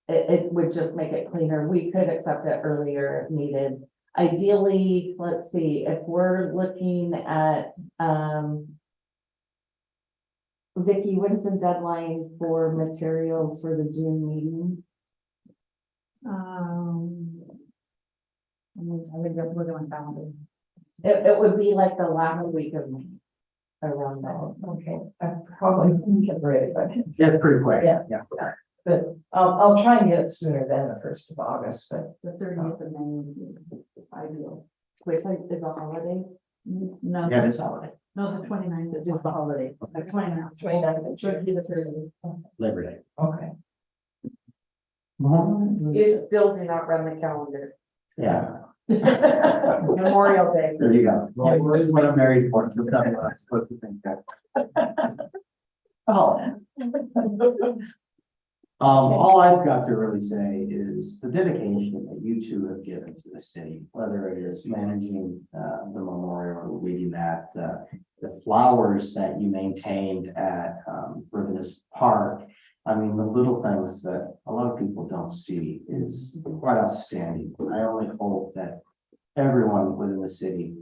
It would just make it cleaner. We could accept it earlier if needed. Ideally, let's see, if we're looking at, Vicky, what is the deadline for materials for the June meeting? It would be like the last week of May, around that. Okay, I probably won't get ready, but Yeah, it's pretty quick. Yeah. but I'll try and get it sooner than the 1st of August, but The 30th of May would be ideal. Wait, is a holiday? No. Yeah, it's holiday. No, the 29th is just the holiday. The 29th. 29th. It should be the 30th. Labor Day. okay. You still do not run the calendar. Yeah, Memorial Day. there you go. Well, where's what I'm married for? Look up what I'm supposed to think that. Oh. All I've got to really say is the dedication that you two have given to the city, whether it is managing the memorial or leading that, the flowers that you maintained at Rivinus Park. I mean, the little things that a lot of people don't see is quite outstanding. I only hope that everyone within the city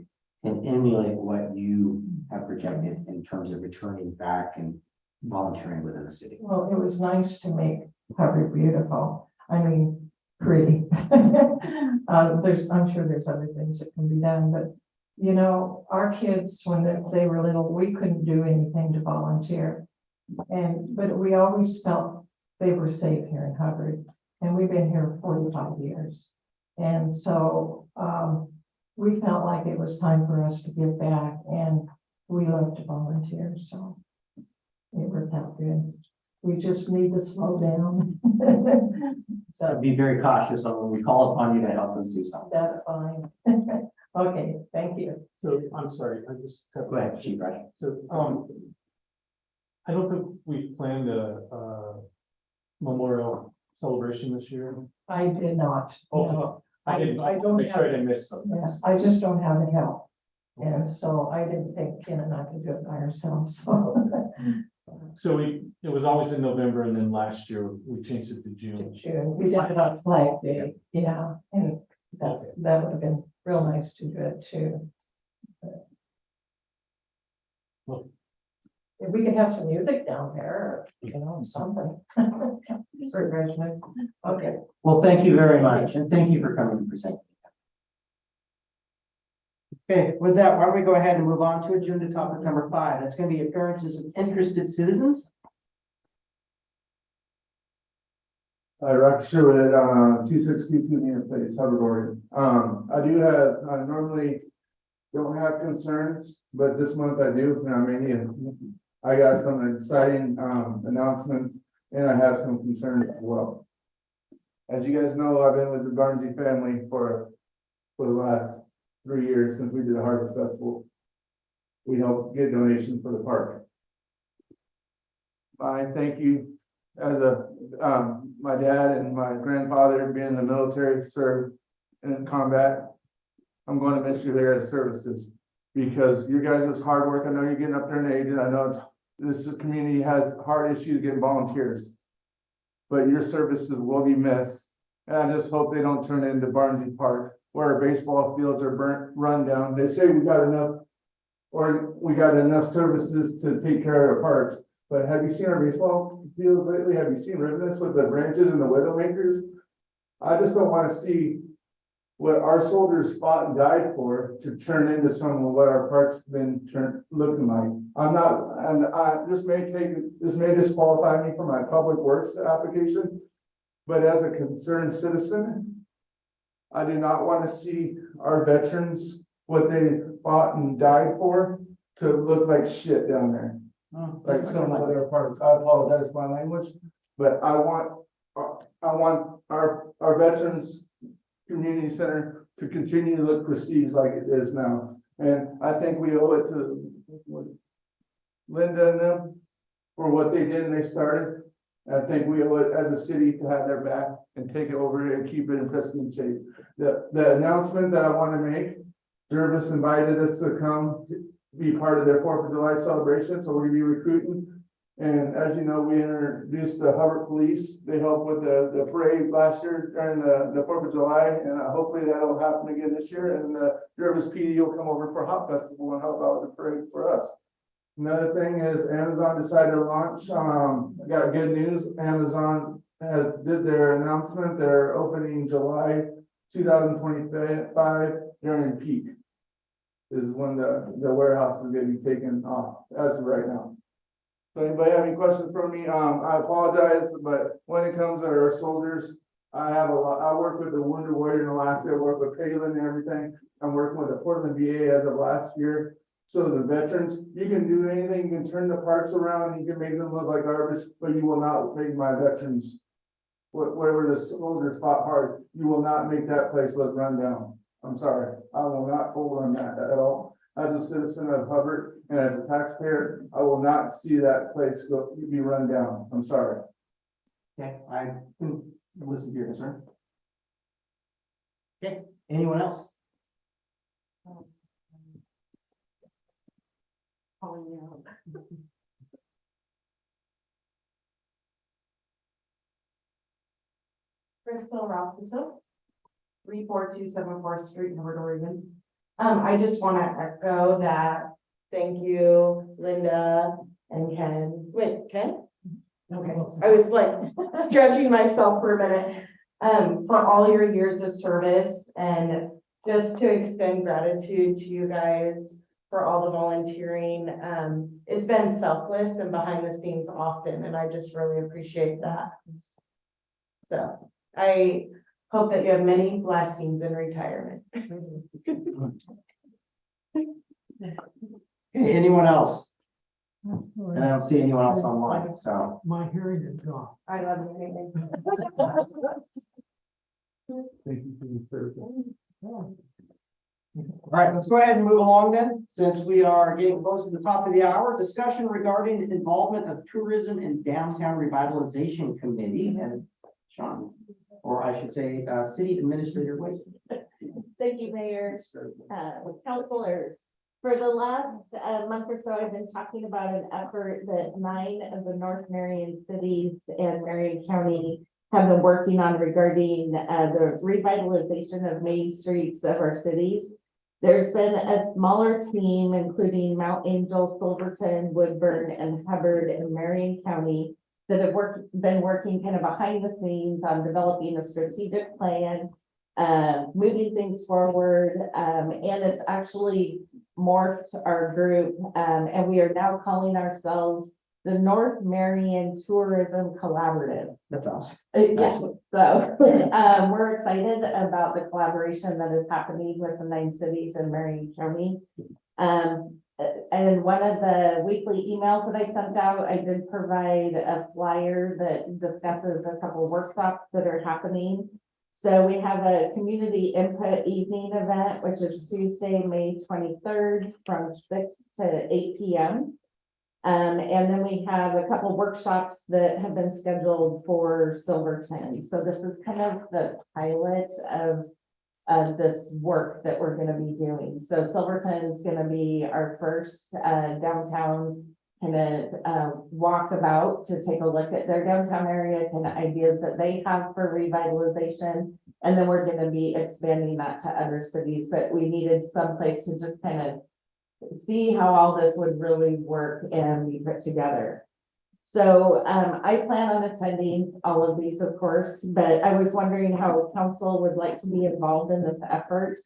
can emulate what you have projected in terms of returning back and volunteering within the city. Well, it was nice to make Hubbard beautiful. I mean, pretty. I'm sure there's other things that can be done, but you know, our kids, when they were little, we couldn't do anything to volunteer. But we always felt they were safe here in Hubbard, and we've been here 45 years. And so we felt like it was time for us to give back, and we love to volunteer, so it worked out good. We just need to slow down. So Be very cautious when we call upon you to help us do something. that's fine. Okay, thank you. So I'm sorry, I just. Go ahead, Chief Rush. So, I don't think we've planned a memorial celebration this year. I did not. no. I didn't, I don't make sure I have- didn't miss something. Yes, I just don't have the help. And so I didn't think Ken and I could do it by ourselves, so. So it was always in November, and then last year we changed it to June. June, we did it on Flag Day, yeah, and that would have been real nice to do it too. But Well- if we could have some music down there, you know, something. For graduates, okay. Well, thank you very much, and thank you for coming to present. Okay, with that, why don't we go ahead and move on to agenda topic number 5? That's going to be appearances of interested citizens. Hi, Rocky Sherwood, 2622 Near Place, Hubbard, Oregon. I do have, I normally don't have concerns, but this month I do, and I may need, I got some exciting, announcements, and I have some concerns as well. As you guys know, I've been with the Barnsey family for the last 3 years since we did the Harvest Festival. We helped get donations for the park. I thank you as my dad and my grandfather being in the military, served in combat. I'm going to miss you there at services because your guys' hard work. I know you're getting up there in age, and I know this community has hard issues getting volunteers, but your services will be missed. And I just hope they don't turn into Barnsey Park, where our baseball fields are run down. They say we got enough services to take care of our parks. But have you seen our baseball fields lately? Have you seen Rivinus with the branches and the widowmakers? I just don't want to see what our soldiers fought and died for to turn into some of what our parks been looking like. This may disqualify me from my public works application, but as a concerned citizen, I do not want to see our veterans, what they fought and died for, to look like shit down there. Like some of their parts. I apologize for my language, but I want our veterans community center to continue to look prestige like it is now. And I think we owe it to Linda and them for what they did and they started. I think we owe it as a city to have their back and take it over and keep it in pristine shape. The announcement that I want to make, Jervis invited us to come be part of their 4th of July celebration, so we're gonna be recruiting. And as you know, we introduced the Hubbard Police. They helped with the parade last year during the 4th of July, and hopefully that'll happen again this year. And the Jervis PD will come over for Hop Festival and help out with the parade for us. Another thing is Amazon decided to launch, I got good news. Amazon did their announcement. They're opening July 2025 during peak. Is when the warehouse is going to be taken off as of right now. So anybody have any questions for me? I apologize, but when it comes to our soldiers, I work with the Wounded Warrior in Alaska, I work with Palin and everything. I'm working with the Portland VA as of last year. So the veterans, you can do anything, you can turn the parks around, you can make them look like garbage, but you will not make my veterans, wherever the soldiers fought hard, you will not make that place look run down. I'm sorry, I will not fold on that at all. As a citizen of Hubbard and as a taxpayer, I will not see that place be run down. I'm sorry. Okay, I can listen to your concern. Okay, anyone else? calling you. Crystal Robinson, 34274 Street, Hubbard, Oregon. I just want to echo that. Thank you, Linda and Ken. Wait, Ken? Okay, I was like judging myself for a minute. For all your years of service and just to extend gratitude to you guys for all the volunteering. It's been selfless and behind the scenes often, and I just really appreciate that. So I hope that you have many blessings in retirement. Anyone else? And I don't see anyone else online, so. My hearing is gone. I love you. Thank you for your service. All right, let's go ahead and move along then, since we are getting close to the top of the hour. Discussion regarding the involvement of tourism in downtown revitalization committee and Sean, or I should say, city administrator Wade. Thank you, Mayor, councilors. For the last month or so, I've been talking about an effort that 9 of the North Marion cities and Marion County have been working on regarding the revitalization of main streets of our cities. There's been a smaller team, including Mount Angel, Silverton, Woodburn, and Hubbard in Marion County, that have been working kind of behind the scenes on developing a strategic plan, moving things forward, and it's actually morphed our group, and we are now calling ourselves the North Marion Tourism Collaborative. That's awesome. Yeah, so we're excited about the collaboration that is happening with the 9 cities in Marion County. And one of the weekly emails that I sent out, I did provide a flyer that discusses a couple workshops that are happening. So we have a community input evening event, which is Tuesday, May 23rd from 6 to 8 p.m. And then we have a couple workshops that have been scheduled for Silverton. So this is kind of the pilot of this work that we're going to be doing. So Silverton is going to be our first downtown kind of walkabout to take a look at their downtown area, kind of ideas that they have for revitalization. And then we're going to be expanding that to other cities, but we needed some place to just kind of see how all this would really work and be put together. So I plan on attending all of these, of course, but I was wondering how council would like to be involved in this effort.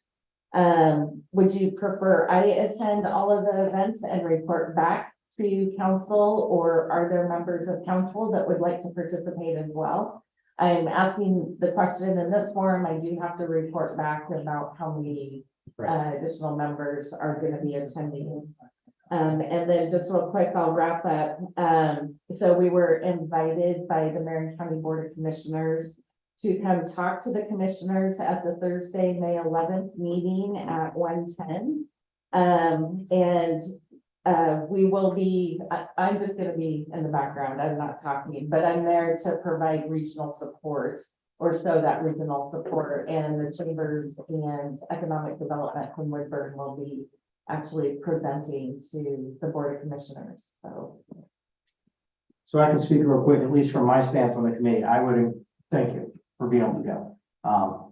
Would you prefer I attend all of the events and report back to council, or are there members of council that would like to participate as well? I'm asking the question in this forum. I do have to report back about how many additional members are going to be attending. And then just real quick, I'll wrap up. So we were invited by the Marion County Board of Commissioners to come talk to the commissioners at the Thursday, May 11th meeting at 1:10. We will be, I'm just going to be in the background. I'm not talking, but I'm there to provide regional support, or show that regional support, and the chambers and economic development from Woodburn will be actually presenting to the Board of Commissioners. So I can speak real quick, at least from my stance on the committee. I would thank you for being able to go.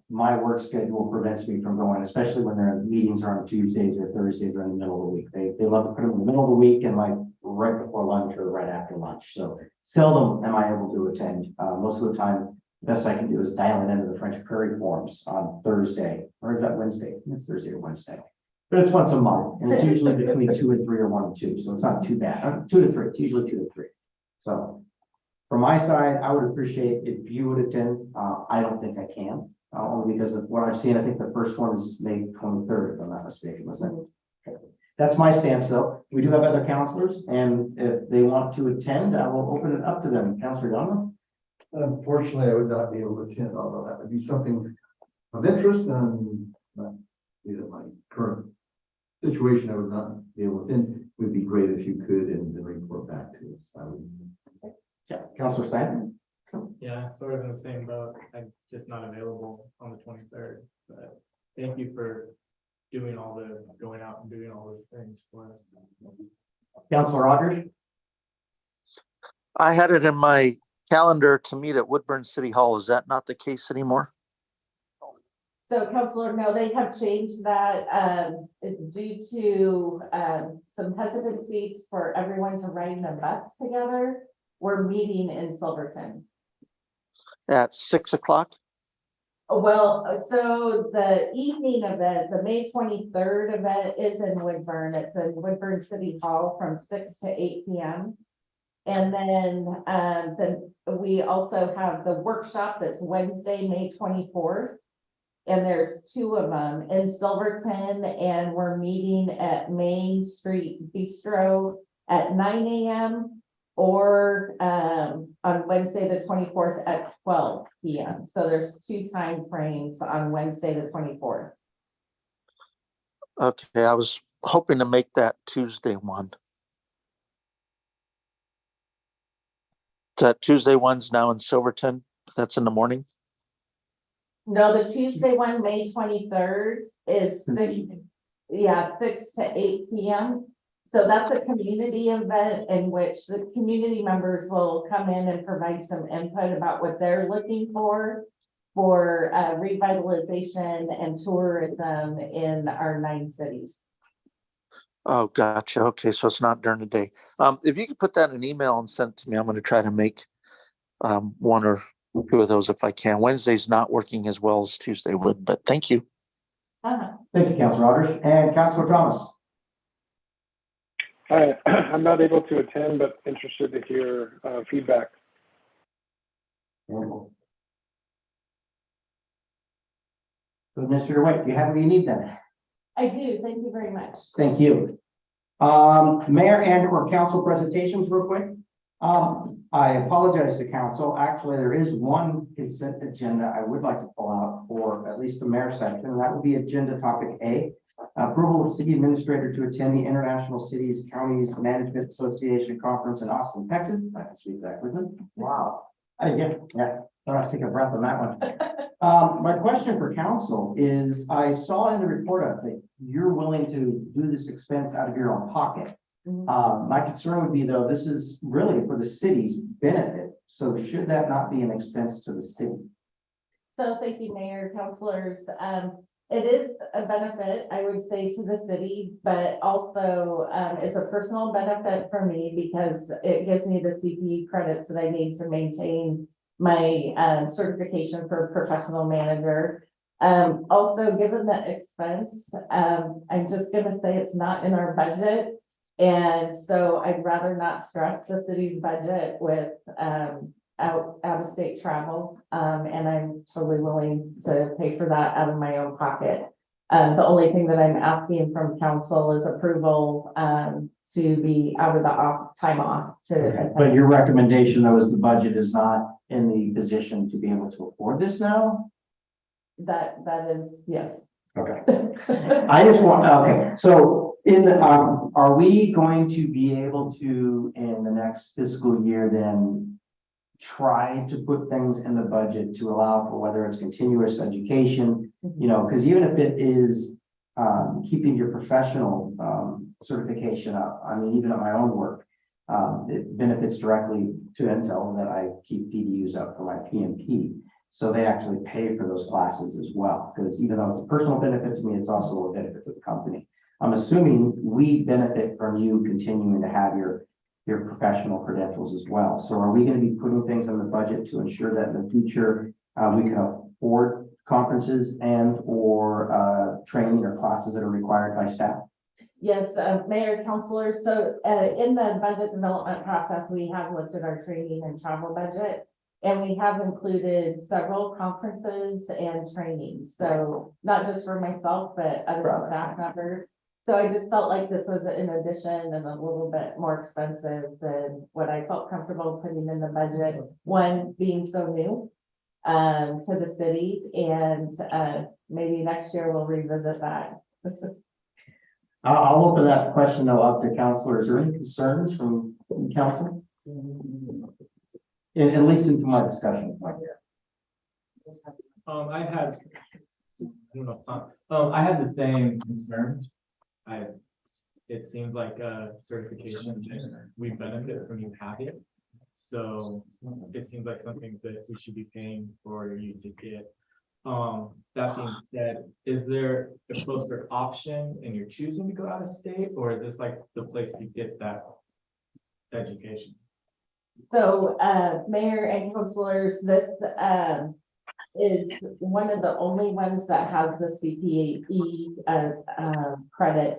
My work schedule prevents me from going, especially when their meetings are on Tuesdays or Thursdays or in the middle of the week. They love to put them in the middle of the week and like right before lunch or right after lunch. So seldom am I able to attend. Most of the time, the best I can do is dial it into the French Prairie Forums on Thursday, or is that Wednesday? It's Thursday or Wednesday. But it's once a month, and it's usually between 2 and 3 or 1 and 2, so it's not too bad. 2 to 3, it's usually 2 to 3. So from my side, I would appreciate if you would attend. I don't think I can, only because of what I've seen. I think the first one is May 23rd, if I'm not mistaken, wasn't it? Okay. That's my stance, though. We do have other counselors, and if they want to attend, I will open it up to them. Counselor Donovan? Unfortunately, I would not be able to attend, although that would be something of interest and my current situation, I would not be able to attend. It would be great if you could and then report back to us. I would. Yeah, Counselor Stein? Yeah, sort of in the same boat. I'm just not available on the 23rd, but thank you for doing going out and doing all those things for us. Counselor Rogers? I had it in my calendar to meet at Woodburn City Hall. Is that not the case anymore? So Counselor, no, they have changed that, due to, some hesitancies for everyone to ride the bus together. We're meeting in Silverton. At 6 o'clock? Well, so the evening event, the May 23rd event is in Woodburn. It's in Woodburn City Hall from 6 to 8 p.m. And then we also have the workshop that's Wednesday, May 24th. And there's 2 of them in Silverton, and we're meeting at Main Street Bistro at 9 a.m. or on Wednesday, the 24th at 12 p.m. So there's 2 time frames on Wednesday, the 24th. Okay, I was hoping to make that Tuesday one. That Tuesday one's now in Silverton. That's in the morning. No, the Tuesday one, May 23rd is 6 to 8 p.m. So that's a community event in which the community members will come in and provide some input about what they're looking for revitalization and tourism in our 9 cities. Oh, gotcha. Okay, so it's not during the day. If you could put that in an email and send it to me, I'm going to try to make 1 or 2 of those if I can. Wednesday's not working as well as Tuesday would, but thank you. Thank you, Counselor Rogers. And Counselor Thomas? Hi, I'm not able to attend, but interested to hear feedback. Wonderful. So, Mr. White, do you have what you need then? I do. Thank you very much. Thank you. Mayor and or council presentations real quick. I apologize to council. Actually, there is one consent agenda I would like to pull out for at least the mayor section, and that would be agenda topic A. Approval of city administrator to attend the International Cities Counties Management Association Conference in Austin, Texas. I can speak that quickly. Wow. Yeah. I'll have to take a breath on that one. My question for council is, I saw in the report update, you're willing to do this expense out of your own pocket. My concern would be though, this is really for the city's benefit. So should that not be an expense to the city? So thank you, Mayor, councilors. It is a benefit, I would say, to the city, but also it's a personal benefit for me because it gives me the CPE credits that I need to maintain my certification for professional manager. Also, given the expense, I'm just gonna say it's not in our budget. And so I'd rather not stress the city's budget with out of state travel. And I'm totally willing to pay for that out of my own pocket. The only thing that I'm asking from council is approval to be out of the time off to. But your recommendation though is the budget is not in the position to be able to afford this now? That is, yes. Okay. I just want, okay, so are we going to be able to, in the next fiscal year, then try to put things in the budget to allow for whether it's continuous education, you know, because even if it is keeping your professional certification up, I mean, even at my own work, it benefits directly to Intel that I keep PDUs up for my PMP. So they actually pay for those classes as well, because even though it's a personal benefit to me, it's also a benefit to the company. I'm assuming we benefit from you continuing to have your professional credentials as well. So are we going to be putting things in the budget to ensure that in the future we can afford conferences and or training or classes that are required by staff? Yes, Mayor, councilors. So in the budget development process, we have looked at our training and travel budget. And we have included several conferences and trainings. So not just for myself, but other staff members. So I just felt like this was an addition and a little bit more expensive than what I felt comfortable putting in the budget. One being so new to the city, and maybe next year we'll revisit that. I'll open that question though up to councilors. Are there any concerns from council? At least into my discussion. I had the same concerns. it seems like a certification that we benefit from you having it. So it seems like something that we should be paying for you to get. That being said, is there a closer option and you're choosing to go out of state, or is this like the place to get that education? So, mayor and councilors, this, is one of the only ones that has the CPE, credit.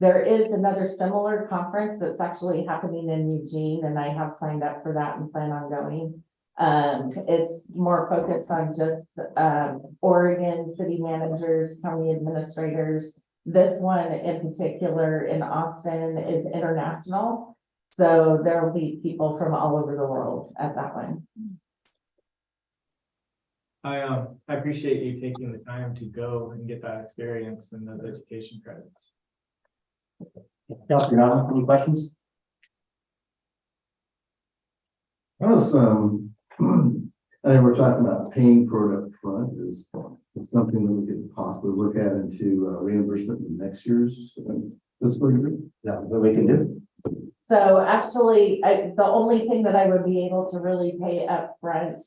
There is another similar conference that's actually happening in Eugene, and I have signed up for that and plan on going. It's more focused on just, Oregon city managers, county administrators. This one in particular in Austin is international. So there will be people from all over the world at that one. I appreciate you taking the time to go and get that experience and those education credits. Councilor Allen, any questions? I was, I think we're talking about paying for it up front is something that we could possibly look at into reimbursement in next year's fiscal year. That we can do. So actually, the only thing that I would be able to really pay up front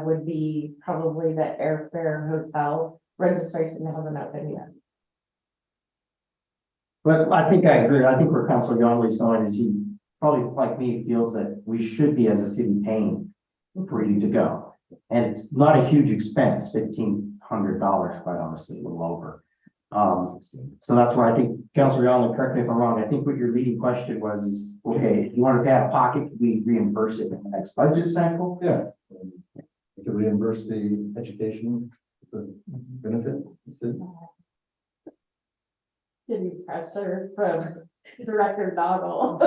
would be probably the airfare hotel registration hasn't opened yet. But I think I agree. I think where Councilor Yonley's going is he probably, like me, feels that we should be as a city paying for you to go. And it's not a huge expense, $1,500, quite honestly, a little over. So that's where I think, Councilor Yonley, correct me if I'm wrong, I think what your leading question was is, okay, if you want to pay out of pocket, can we reimburse it in the next budget cycle? Yeah. To reimburse the education, the benefit. the city. Getting pressure from Director Doggle.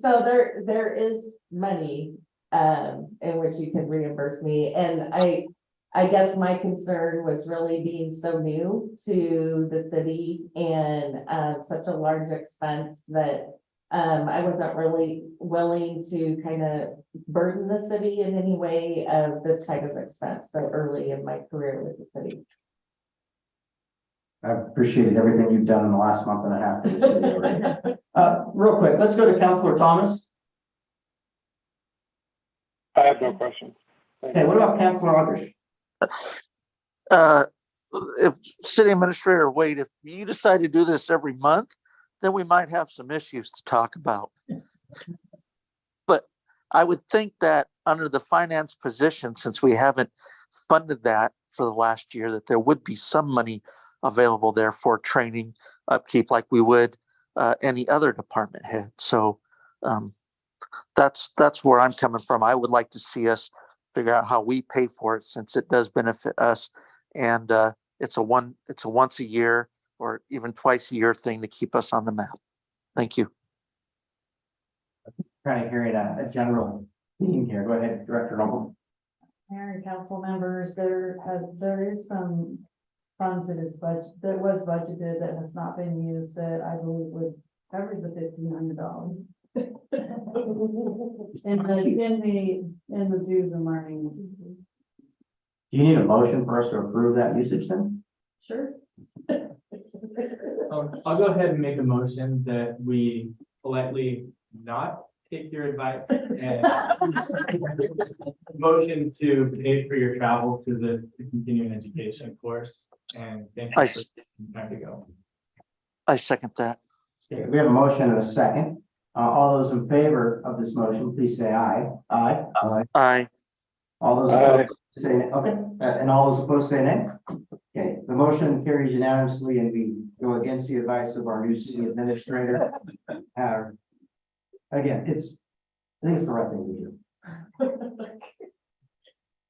So there is money in which you can reimburse me, and I guess my concern was really being so new to the city and such a large expense that I wasn't really willing to kind of burden the city in any way of this type of expense so early in my career with the city. I've appreciated everything you've done in the last month and a half. For the city already. Real quick, let's go to Councilor Thomas. I have no questions. Okay, what about Councilor Aldrich? If city administrator Wade, if you decide to do this every month, then we might have some issues to talk about. But I would think that under the finance position, since we haven't funded that for the last year, that there would be some money available there for training, upkeep, like we would any other department head. So that's where I'm coming from. I would like to see us figure out how we pay for it, since it does benefit us, and it's a once a year or even twice a year thing to keep us on the map. Thank you. Trying to hear a general theme here. Go ahead, Director Noble. Mayor and council members, there is some funds that was budgeted that has not been used that I believe would cover the $1,500. in the dues and learning. Do you need a motion for us to approve that usage then? Sure. I'll go ahead and make a motion that we politely not take your advice and motion to pay for your travel to the continuing education course. And thank you for taking time to go. I second that. Okay, we have a motion and a second. All those in favor of this motion, please say aye. Aye. Aye. All those opposed say nay. Okay, and all those opposed say nay. Okay, the motion carries unanimously, and we go against the advice of our new city administrator. Again, I think it's the right thing to do.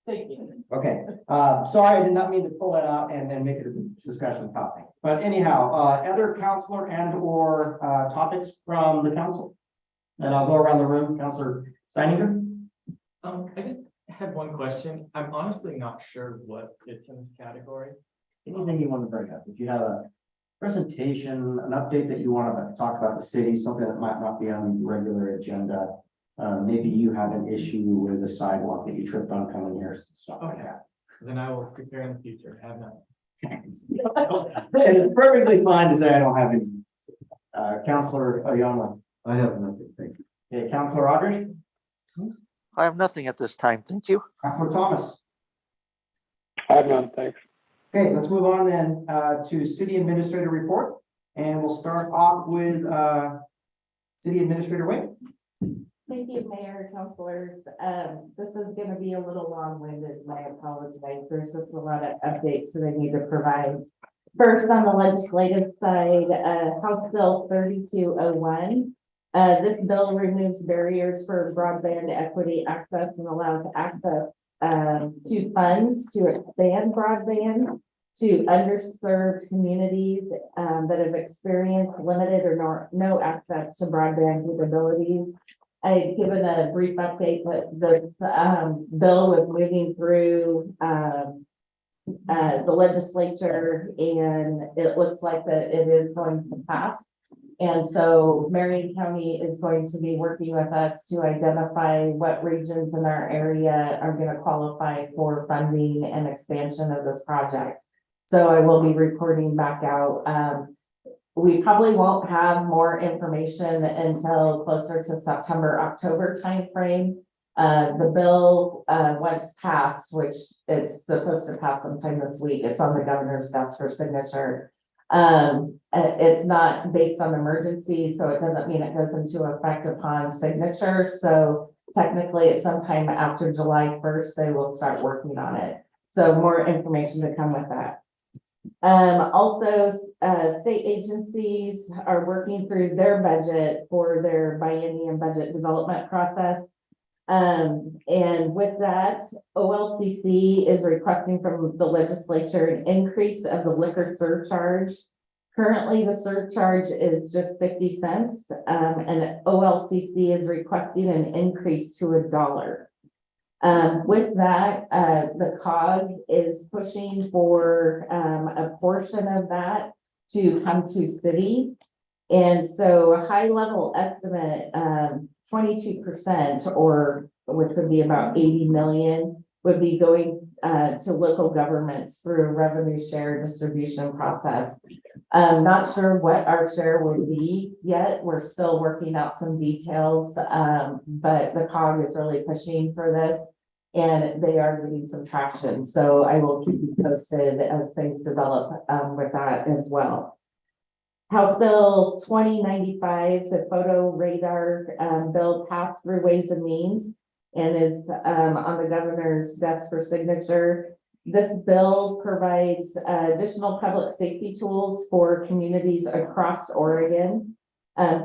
Thank you. Okay, sorry, I did not mean to pull that out and then make it a discussion topic. But anyhow, other counselor and or topics from the council? And I'll go around the room. Councilor Steininger? I just have one question. I'm honestly not sure what fits in this category. Anything you want to bring up? If you have a presentation, an update that you want to talk about the city, something that might not be on the regular agenda. Maybe you have an issue with the sidewalk that you tripped on coming here, stuff like that. Then I will prepare in the future. Have none. It's perfectly fine to say I don't have any. Counselor Oyama, I have nothing, thank you. okay, Counselor Rogers, I have nothing at this time. Thank you. Counselor Thomas. I have none, thanks. Okay, let's move on then to city administrator report. And we'll start off with city administrator Wade. Thank you, Mayor, councilors. This is gonna be a little long-winded, and I apologize. There's just a lot of updates that I need to provide. First, on the legislative side, House Bill 3201. This bill removes barriers for broadband equity access and allows access to funds to expand broadband to underserved communities that have experienced limited or no access to broadband capabilities. I'd given a brief update that this bill was moving through the legislature, and it looks like that it is going to pass. And so Marion County is going to be working with us to identify what regions in our area are going to qualify for funding and expansion of this project. So I will be reporting back out. We probably won't have more information until closer to September, October timeframe. The bill, once passed, which it's supposed to pass sometime this week, it's on the governor's desk for signature. It's not based on emergency, so it doesn't mean it goes into effect upon signature. So technically, it's sometime after July 1st, they will start working on it. So more information to come with that. Also, state agencies are working through their budget for their biennium budget development process. And with that, OLCC is requesting from the legislature an increase of the liquor surcharge. Currently, the surcharge is just 50 cents, and OLCC is requesting an increase to $1. With that, the COG is pushing for a portion of that to come to cities. And so a high level estimate, 22%, or which would be about 80 million, would be going to local governments through a revenue share distribution process. Not sure what our share will be yet. We're still working out some details, but the COG is really pushing for this, and they are getting some traction. So I will keep you posted as things develop with that as well. House Bill 2095, the photo radar bill passed through Ways and Means and is on the governor's desk for signature. This bill provides additional public safety tools for communities across Oregon.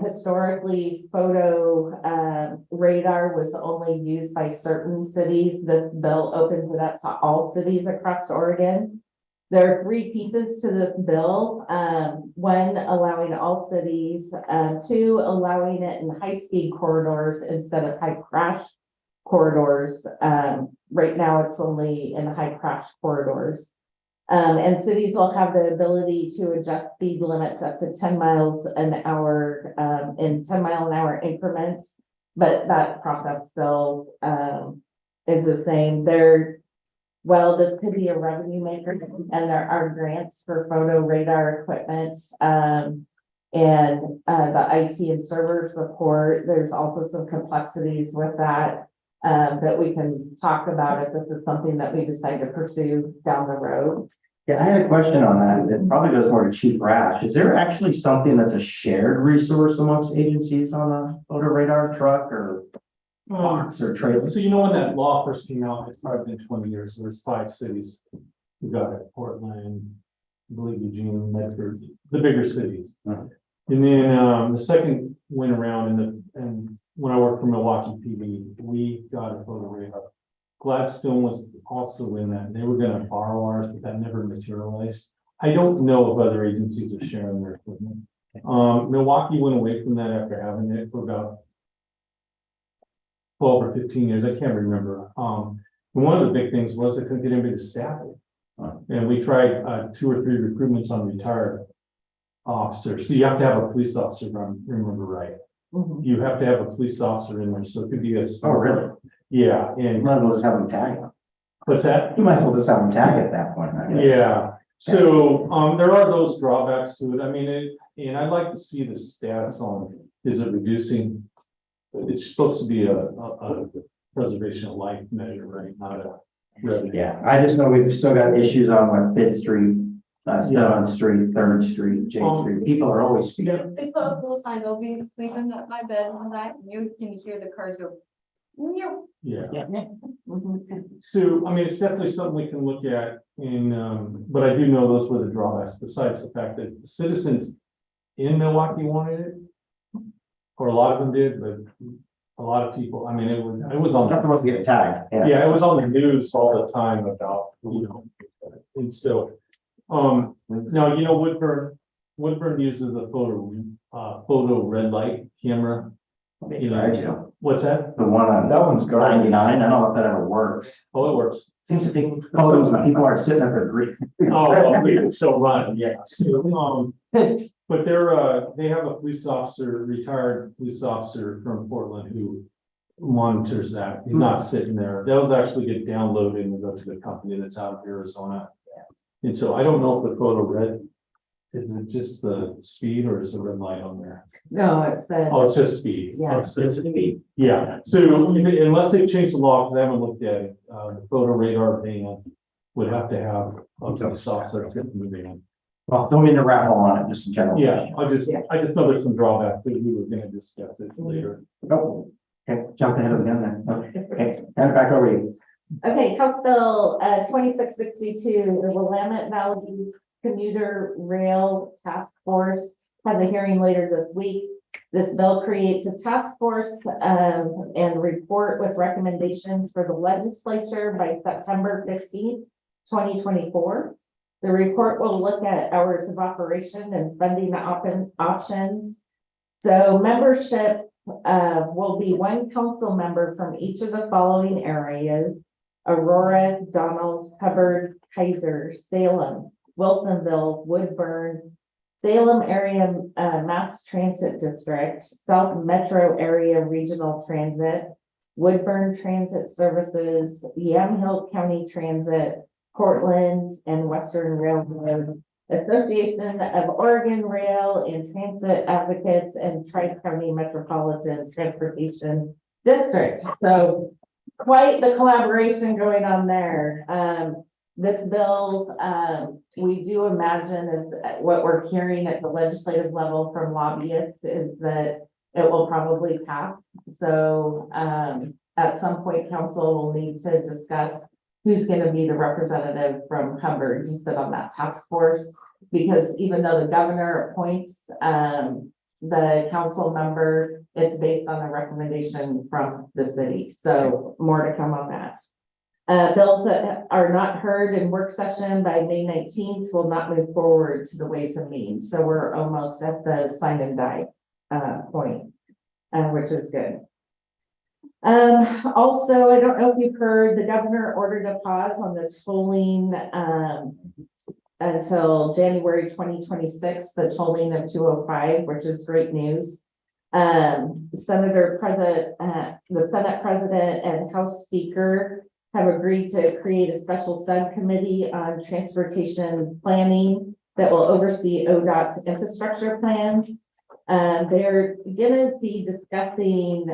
Historically, photo radar was only used by certain cities. The bill opens it up to all cities across Oregon. There are 3 pieces to this bill. 1, allowing all cities, 2, allowing it in high-speed corridors instead of high crash corridors. Right now, it's only in high crash corridors. And cities will have the ability to adjust speed limits up to 10 miles an hour in 10-mile-an-hour increments, but that process still is the same. Well, this could be a revenue maker, and there are grants for photo radar equipment and the IT and server support. There's also some complexities with that that we can talk about if this is something that we decide to pursue down the road. Yeah, I had a question on that. It probably goes more to Chief Rash. Is there actually something that's a shared resource amongst agencies on a photo radar truck or box or trailer? So you know, when that law first came out, it's probably been 20 years, there's 5 cities. We got it, Portland, I believe Eugene, Medford, the bigger cities. Uh-huh. And then the second went around and when I worked for Milwaukee PD, we got a photo radar. Gladstone was also in that, and they were gonna borrow ours, but that never materialized. I don't know if other agencies are sharing their equipment. Milwaukee went away from that after having it for about 12 or 15 years, I can't remember. And one of the big things was I couldn't get anybody to staff it. And we tried 2 or 3 recruitments on retired officers. So you have to have a police officer, if I remember right. Mhm. You have to have a police officer in there, so it could be a. Oh, really? Yeah, You and might as well just have them tag it. what's that? You might as well just have them tag it at that point, I guess. Yeah, So, there are those drawbacks to it. I mean, and I'd like to see the stats on, is it reducing? It's supposed to be a preservation of life measure, right? Not a revenue. Yeah, I just know we've still got issues on like Fifth Street, Stone Street, Third Street, J Street. People are always speeding. They put up little signs, I'll be sleeping at my bed one night, and you can hear the cars go. Meow. Yeah. Mhm. So, I mean, it's definitely something we can look at but I do know those were the drawbacks, besides the fact that the citizens in Milwaukee wanted it. Or a lot of them did, but a lot of people, I mean, it was on. Nothing wants to get tagged. Yeah, it was on the news all the time about, and so, now, Woodburn uses a photo red light camera. They tried to. What's that? The one on. That one's garbage. 99, I don't know if that ever works. Oh, it works. Seems to take photos when people are sitting up there grieving. Oh, we can still run, yeah. So, but they have a retired police officer from Portland who monitors that. He's not sitting there. Those actually get downloaded and go to the company that's out of Arizona. And so I don't know if the photo red, is it just the speed or is the red light on there? No, it's the, Oh, it's just speed. Yeah. Oh, it's just speed. Yeah, so unless they change the law, because I haven't looked at it, the photo radar ban would have to have a police officer moving in. Well, don't mean to rattle on it, just a general. Yeah, question. I just know there's some drawbacks, but we were gonna discuss it later. Oh, okay, jumped ahead of the gun then. Okay, hand it back over to you. okay, House Bill 2662, the Willamette Valley Commuter Rail Task Force has a hearing later this week. This bill creates a task force and report with recommendations for the legislature by September 15th, 2024. The report will look at hours of operation and funding options. So membership will be one council member from each of the following areas: Aurora, Donald, Hubbard, Kaiser, Salem, Wilsonville, Woodburn, Salem Area Mass Transit District, South Metro Area Regional Transit, Woodburn Transit Services, Yamhill County Transit, Portland and Western Railroad, Association of Oregon Rail and Transit Advocates, and Tri-County Metropolitan Transportation District. So quite the collaboration going on there. This bill, we do imagine is what we're hearing at the legislative level from lobbyists is that it will probably pass. So at some point, council will need to discuss who's going to be the representative from Hubbard to sit on that task force. Because even though the governor appoints the council member, it's based on a recommendation from the city. So more to come on that. Bills that are not heard in work session by May 19th will not move forward to the Ways and Means. So we're almost at the sign and die point, which is good. Also, I don't know if you've heard, the governor ordered a pause on the tolling until January 2026, the tolling of 205, which is great news. The Senate President and House Speaker have agreed to create a special subcommittee on transportation planning that will oversee ODOT's infrastructure plans. They're gonna be discussing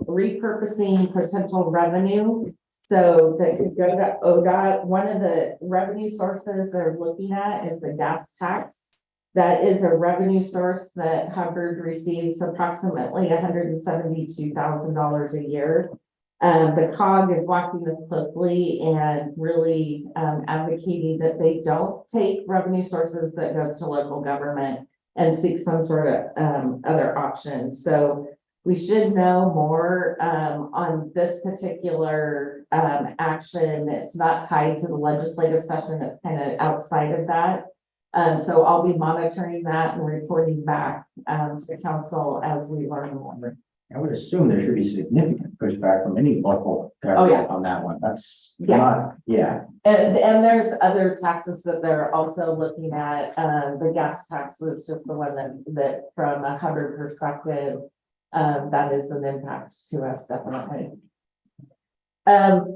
repurposing potential revenue. So that could go to ODOT. One of the revenue sources they're looking at is the gas tax. That is a revenue source that Hubbard receives approximately $172,000 a year. The COG is watching this closely and really advocating that they don't take revenue sources that goes to local government and seek some sort of other option. So we should know more on this particular action. It's not tied to the legislative session. It's kind of outside of that. So I'll be monitoring that and reporting back to the council as we learn more. I would assume there should be significant pushback from any local Oh, yeah. government on that one. That's not, yeah. And there's other taxes that they're also looking at. The gas tax was just the one that from a Hubbard perspective, that is an impact to us definitely. So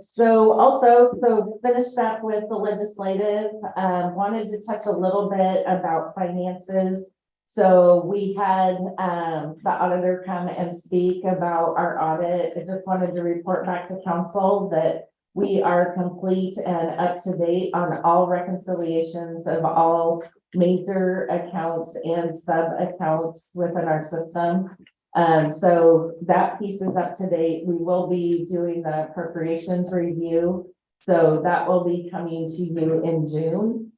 finished up with the legislative, wanted to touch a little bit about finances. So we had, the auditor come and speak about our audit. I just wanted to report back to council that we are complete and up to date on all reconciliations of all major accounts and sub accounts within our system. So that piece is up to date. We will be doing the appropriations review. So that will be coming to you in June.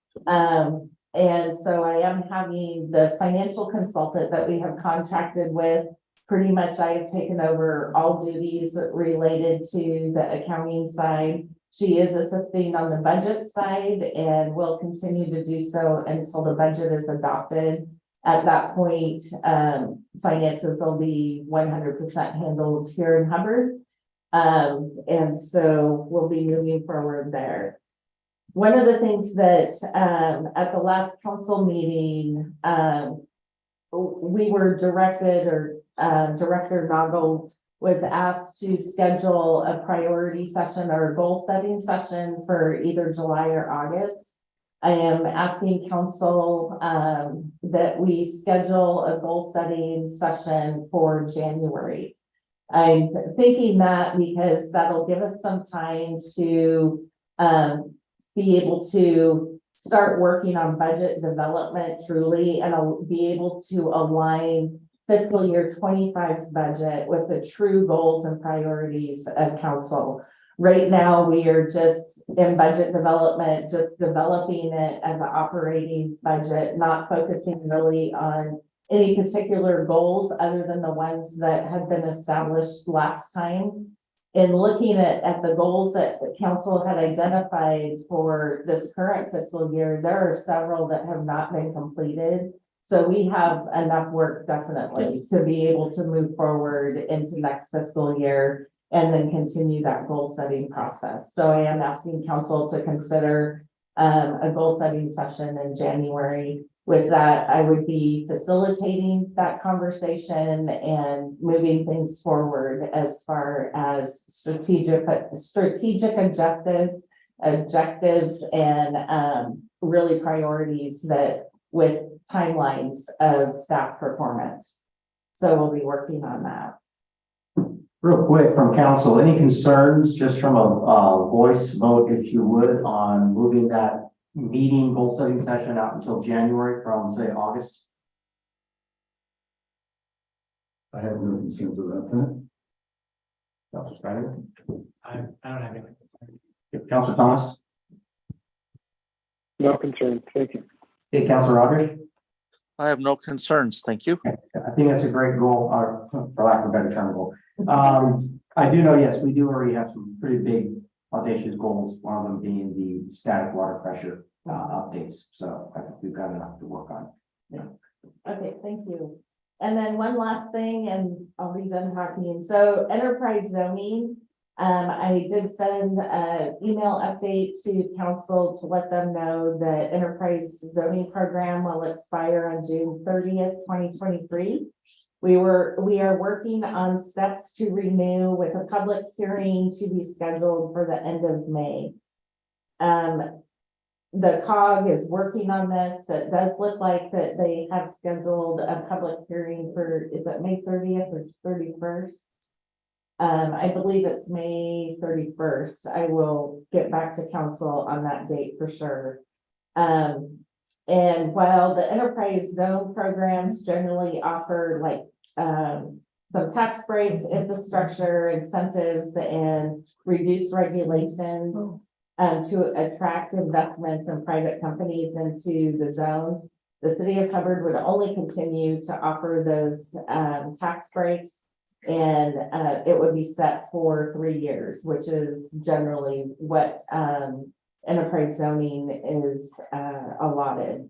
And so I am having the financial consultant that we have contracted with. Pretty much I've taken over all duties related to the accounting side. She is assisting on the budget side and will continue to do so until the budget is adopted. At that point, finances will be 100% handled here in Hubbard. And so we'll be moving forward there. One of the things that at the last council meeting, we were directed, or Director Noggle was asked to schedule a priority session or a goal setting session for either July or August. I am asking council that we schedule a goal setting session for January. I'm thinking that because that'll give us some time to be able to start working on budget development truly, and I'll be able to align fiscal year 25's budget with the true goals and priorities of council. Right now, we are just in budget development, just developing it as an operating budget, not focusing really on any particular goals other than the ones that have been established last time. In looking at the goals that the council had identified for this current fiscal year, there are several that have not been completed. So we have enough work definitely to be able to move forward into next fiscal year and then continue that goal setting process. So I am asking council to consider a goal setting session in January. With that, I would be facilitating that conversation and moving things forward as far as strategic objectives and really priorities that with timelines of staff performance. So we'll be working on that. Real quick from council, any concerns just from a voice vote, if you would, on moving that meeting goal setting session out until January from say August? I have no concerns about that. Councilor Steiner? I don't have any. Councilor Thomas? No concerns. Thank you. Hey, Councilor Rogers? I have no concerns. Thank you. I think that's a great goal, or for lack of a better term, goal. I do know, yes, we do already have some pretty big audacious goals, one of them being the static water pressure updates. So I think we've got enough to work on. Yeah. Okay, thank you. And then one last thing, and I'll be done talking. So enterprise zoning, I did send an email update to council to let them know that enterprise zoning program will expire on June 30th, 2023. We are working on steps to renew with a public hearing to be scheduled for the end of May. The COG is working on this. It does look like that they have scheduled a public hearing for, is it May 30th or 31st? I believe it's May 31st. I will get back to council on that date for sure. And while the enterprise zone programs generally offer like some tax breaks, infrastructure, incentives, and reduced regulations to attract investments and private companies into the zones, the city of Hubbard would only continue to offer those tax breaks, and it would be set for 3 years, which is generally what enterprise zoning is allotted.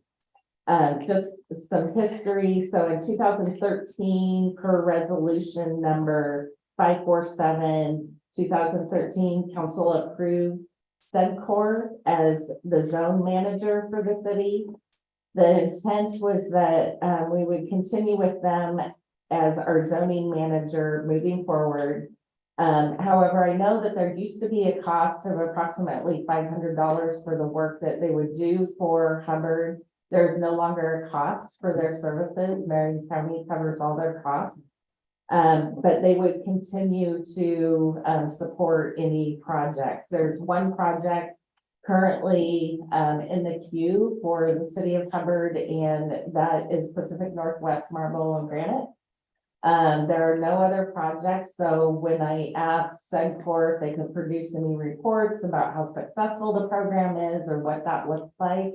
Just some history. So in 2013, per resolution number 547, 2013, council approved Sedcor as the zone manager for the city. The intent was that we would continue with them as our zoning manager moving forward. However, I know that there used to be a cost of approximately $500 for the work that they would do for Hubbard. There's no longer a cost for their services. Marion County covers all their costs. But they would continue to, support any projects. There's one project currently, in the queue for the city of Hubbard, and that is Pacific Northwest Marble and Granite. There are no other projects, so when I asked Segcor if they could produce any reports about how successful the program is or what that looks like,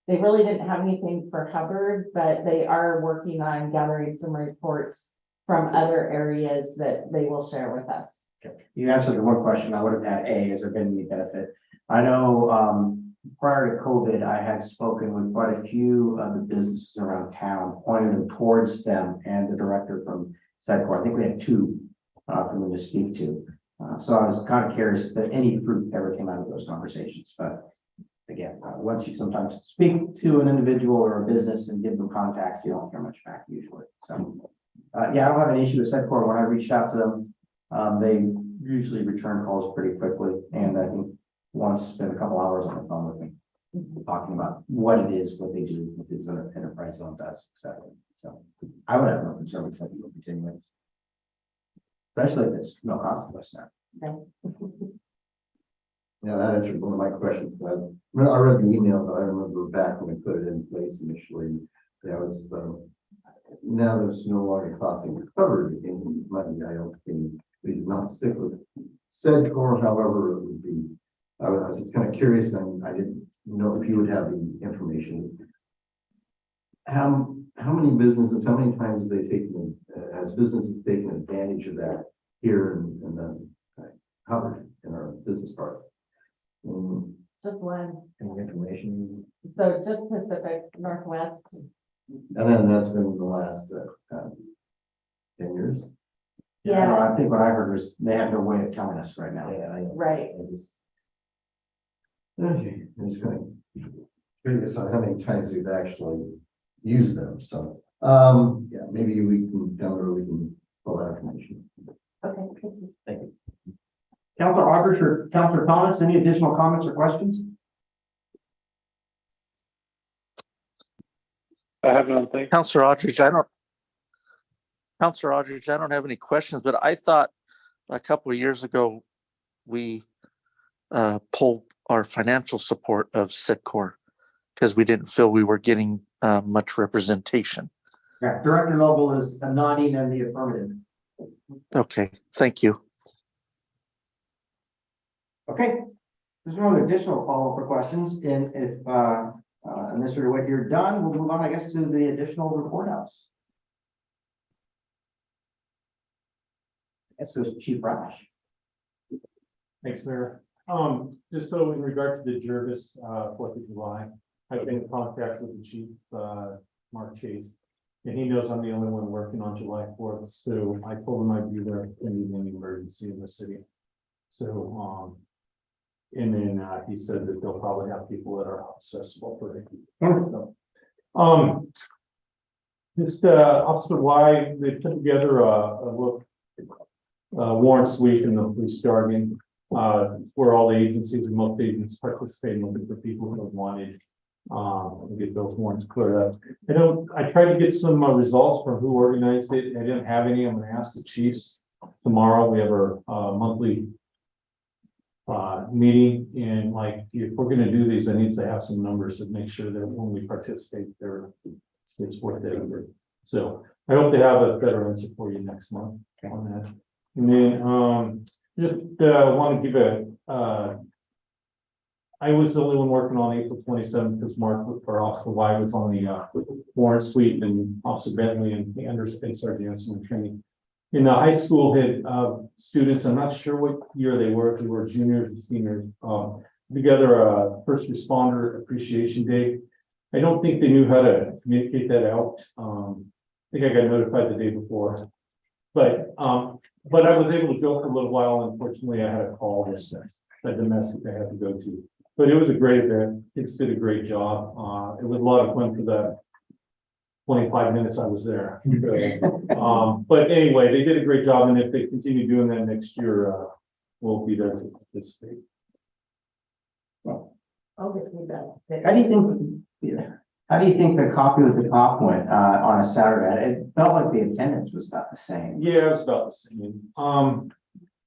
they really didn't have anything for Hubbard, but they are working on gathering some reports from other areas that they will share with us. You answered the one question I would have had. A, has there been any benefit? I know, prior to COVID, I had spoken with quite a few of the businesses around town, pointing them towards them and the director from Sedcor. I think we had two, for them to speak to. So I was kind of curious if any fruit ever came out of those conversations, but again, once you sometimes speak to an individual or a business and give them contacts, you don't hear much back usually. So, yeah, I don't have an issue with Sedcor. When I reached out to them, they usually return calls pretty quickly. And I think once spent a couple hours on the phone with me, talking about what it is, what they do, what this enterprise zone does, etc. So I would have no concern with something will continue. Especially if it's no cost to us now. Yeah, that answered one of my questions. I read the email, but I remember back when we put it in place initially, that was, now that it's no longer costing recovered in money, I don't think we did not stick with Sedcor, however, it would be, I was just kind of curious, and I didn't know if you would have the information. How many businesses, how many times have they taken, has businesses taken advantage of that here in the Hubbard in our business park? Just one. Any information? So just Pacific Northwest. And then that's been the last 10 years. Yeah. I think what I heard was they have no way of telling us right now. Yeah, Right. Okay, it's kind of curious on how many times we've actually used them. So, yeah, maybe we can down the road we can pull that information. Okay, thank you. Councilor Aldrich or Councilor Thomas, any additional comments or questions? I have none, thanks. Counselor Aldridge, I don't have any questions, but I thought a couple of years ago, we pulled our financial support of Sedcor because we didn't feel we were getting much representation. Yeah, Director Noble is nodding in the affirmative. Okay, thank you. Okay, there's no additional follow-up or questions, and if Mr. DeWitt, you're done, we'll move on, I guess, to the additional report house. This goes to Chief Rash. Thanks, Mayor. Just so in regard to the Jervis, 4th of July, I've been in contact with the chief, Mark Chase, and he knows I'm the only one working on July 4th. So I told him I'd be there in any emergency in the city. So, and then he said that they'll probably have people that are accessible for it. Just Officer Y, they put together a warrant sweep in the police jargon, where all the agencies and most agents participating, looking for people who have wanted to get those warrants cleared up. I tried to get some results from who organized it. I didn't have any. I'm going to ask the chiefs tomorrow. We have our monthly meeting, and like if we're going to do these, I need to have some numbers to make sure that when we participate, it's worth it. So I hope to have a better answer for you next month on that. And then just want to give I was the only one working on April 27th because Mark or Officer Y was on the warrant sweep, and Officer Bentley and Anderson started doing some training. In the high school had students, I'm not sure what year they were, if they were juniors or seniors, together a first responder appreciation day. I don't think they knew how to communicate that out. I think I got notified the day before, but I was able to go for a little while. Unfortunately, I had a call this a domestic I had to go to, but it was a great event. Kids did a great job. It was a lot of fun for the 25 minutes I was there. But anyway, they did a great job, and if they continue doing that next year, we'll be there to participate. I'll get feedback. How do you think, how do you think the coffee with the cop went, on a Saturday? It felt like the attendance was about the same. Yeah, it's about the same.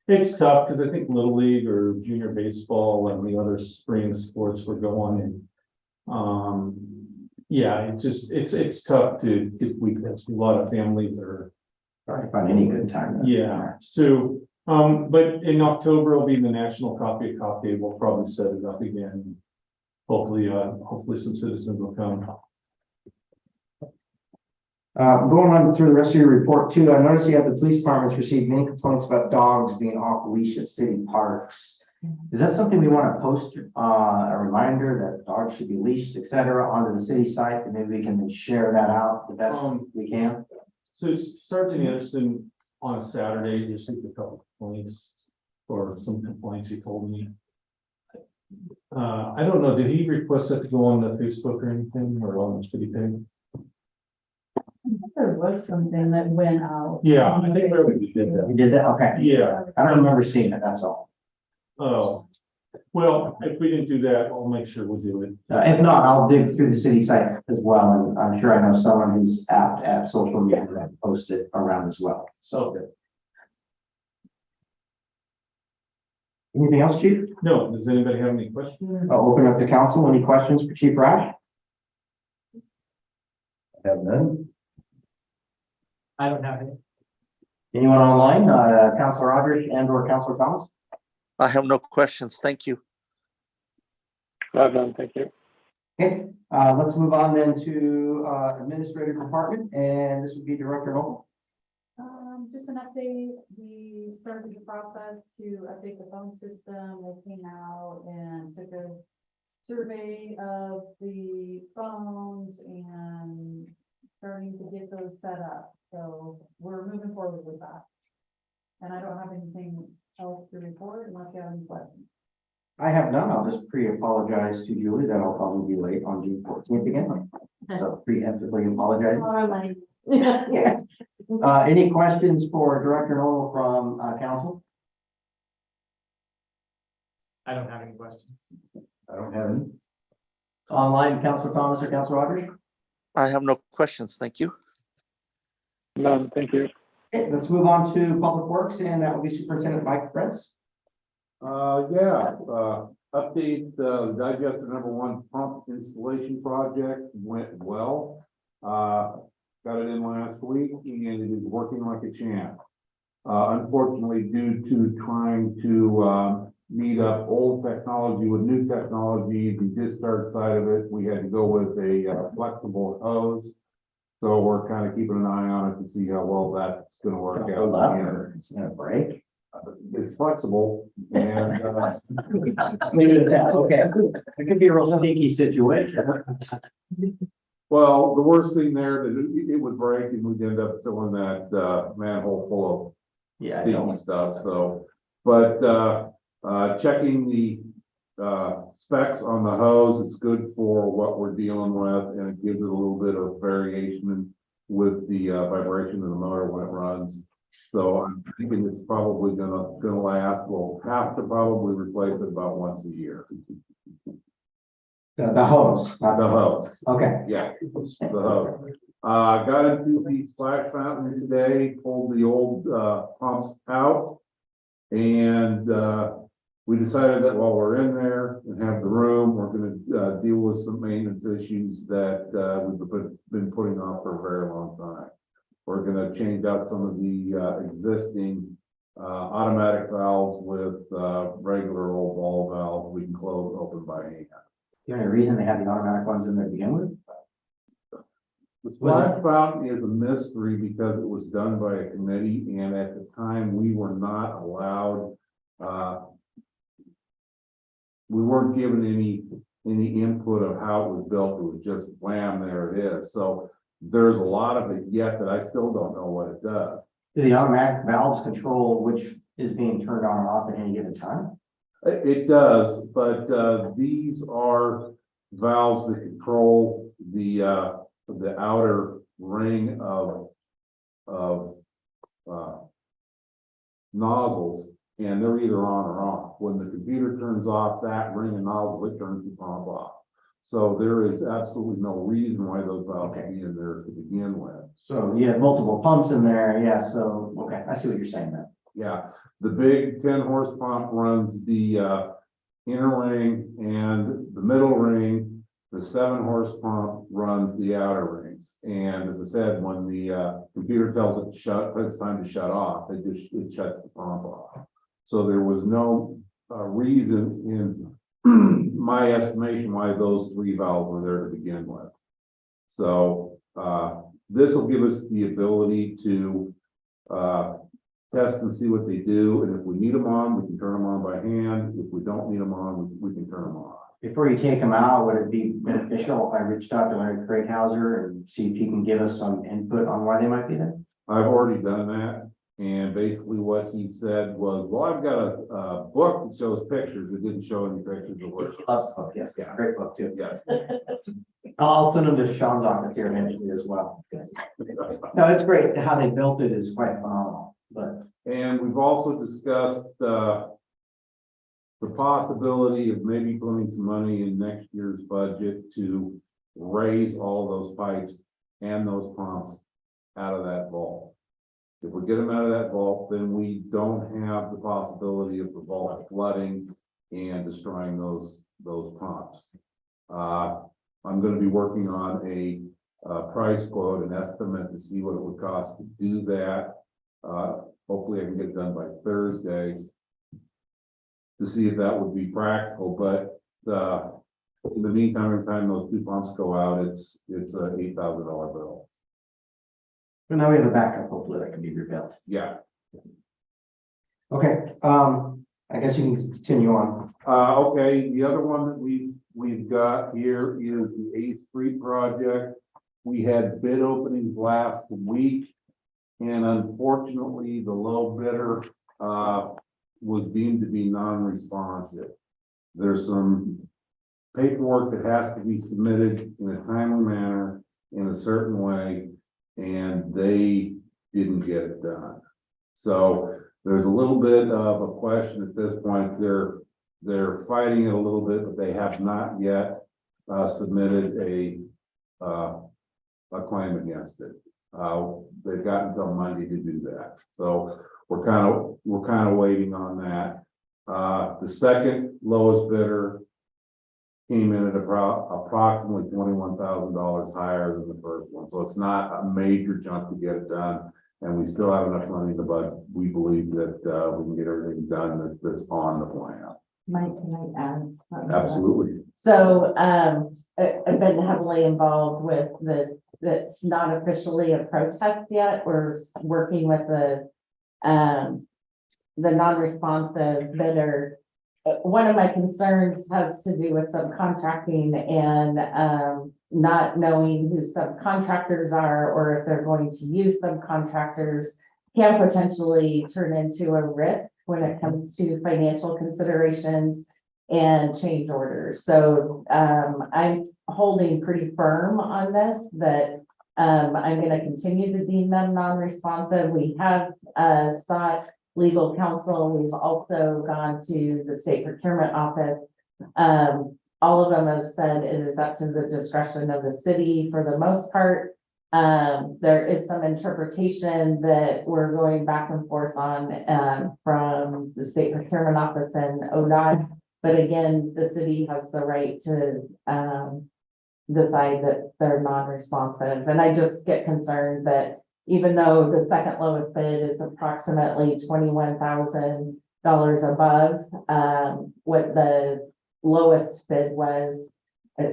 It's tough because I think Little League or junior baseball and the other spring sports were going, and yeah, it's tough to get weekends. A lot of families are. Trying to find any good time. Yeah, so, but in October, it'll be the National Coffee at Cop Day. We'll probably set it up again. Hopefully some citizens will come. Going on through the rest of your report too, I noticed you have the police departments received many complaints about dogs being off leash at city parks. Is that something we want to post, a reminder that dogs should be leashed, et cetera, onto the city site, and maybe we can share that out the best we can? So Sergeant Anderson on a Saturday received a couple complaints, or some complaints he told me. I don't know, did he request that to go on the Facebook or anything, or on the city page? There was something that went out. Yeah, I think we did that. We did that, okay. Yeah, I don't remember seeing it, that's all. oh, well, if we didn't do that, I'll make sure we'll do it. If not, I'll dig through the city sites as well, and I'm sure I know someone who's apt at social media that post it around as well. So. Anything else, Chief? No, does anybody have any questions? I'll open up the council. Any questions for Chief Rash? Have none. I don't have any. Anyone online, Councilor Rogers and or Councilor Thomas? I have no questions. Thank you. None, thank you. Okay, let's move on then to Administrative Department, and this would be Director Noble. Just an update, we started the process to update the phone system. We came out and took a survey of the phones and starting to get those set up. So we're moving forward with that. And I don't have anything else to report unless you have any questions. I have none. I'll just pre-apologize to Julie that I'll probably be late on June 14th again. So preemptively apologize. Yeah. Any questions for Director Noble from council? I don't have any questions. I don't have any. Online, Councilor Thomas or Councilor Rogers? I have no questions. Thank you. None, thank you. Okay, let's move on to Public Works, and that will be Superintendent Mike Prince. Update, digester #1 pump installation project went well. Got it in last week and it is working like a champ. Unfortunately, due to trying to meet up old technology with new technology, the discharge side of it, we had to go with a flexible hose. So we're kind of keeping an eye on it to see how well that's going to work out. It's gonna break. It's flexible and Leave it at that, okay. It could be a real sneaky situation. well, the worst thing there that it would break and we'd end up filling that manhole full of Yeah, I sticky know. stuff. So, but checking the specs on the hose, it's good for what we're dealing with, and it gives it a little bit of variation with the vibration of the motor when it runs. So I'm thinking it's probably gonna last. We'll have to probably replace it about once a year. The hose. Not the hose. Okay. Yeah, the hose. Got into the splash fountain today, pulled the old pumps out. And we decided that while we're in there and have the room, we're gonna deal with some maintenance issues that we've been putting off for a very long time. We're gonna change out some of the existing automatic valves with regular old ball valves we can close open by hand. Is there any reason they had the automatic ones in there to begin with? The splash fountain is a mystery because it was done by a committee, and at the time we were not allowed. We weren't given any input of how it was built. It was just wham, there it is. So there's a lot of it yet that I still don't know what it does. Do the automatic valves control which is being turned on or off at any given time? It does, but these are valves that control the outer ring of nozzles, and they're either on or off. When the computer turns off that ring of nozzle, it turns the pump off. So there is absolutely no reason why those valves should be in there to begin with. So you have multiple pumps in there, yeah, so, okay, I see what you're saying then. Yeah, the big 10-horse pump runs the inner ring and the middle ring. The 7-horse pump runs the outer rings. And as I said, when the computer tells it to shut, it's time to shut off, it shuts the pump off. So there was no reason in my estimation why those 3 valves were there to begin with. So this will give us the ability to test and see what they do, and if we need them on, we can turn them on by hand. If we don't need them on, we can turn them off. Before you take them out, would it be beneficial if I reached out to Larry Craighauser and see if he can give us some input on why they might be there? I've already done that, and basically what he said was, well, I've got a book that shows pictures. It didn't show any pictures of what. He loves the book, yes, yeah, great book too. Yes. I'll send them to Sean's office here eventually as well. No, it's great. How they built it is quite phenomenal, but. And we've also discussed the possibility of maybe putting some money in next year's budget to raise all those pipes and those pumps out of that vault. If we get them out of that vault, then we don't have the possibility of the vault flooding and destroying those pumps. I'm going to be working on a price quote, an estimate to see what it would cost to do that. Hopefully I can get it done by Thursday to see if that would be practical, but in the meantime, every time those 2 pumps go out, it's a $8,000 bill. But now we have a backup, hopefully that can be rebuilt. Yeah. Okay, I guess you can continue on. Okay, the other one that we've got here is the 8th Street project. We had bid openings last week, and unfortunately, the low bidder was deemed to be non-responsive. There's some paperwork that has to be submitted in a timely manner in a certain way, and they didn't get it done. So there's a little bit of a question at this point. They're fighting it a little bit, but they have not yet submitted a claim against it. They've got until Monday to do that. So we're kind of waiting on that. The second lowest bidder came in at approximately $21,000 higher than the first one. So it's not a major jump to get it done. And we still have enough money in the budget. We believe that we can get everything done that's on the plan. Mike, can I add something? Absolutely. So, I've been heavily involved with this, that's not officially a protest yet. We're working with the non-responsive bidder. One of my concerns has to do with subcontracting and, not knowing who subcontractors are, or if they're going to use subcontractors can potentially turn into a risk when it comes to financial considerations and change orders. So I'm holding pretty firm on this, that I'm going to continue to deem them non-responsive. We have sought legal counsel. We've also gone to the state procurement office. All of them have said it is up to the discretion of the city for the most part. There is some interpretation that we're going back and forth on from the state procurement office and ODOT. But again, the city has the right to decide that they're non-responsive. And I just get concerned that even though the second lowest bid is approximately $21,000 above what the lowest bid was,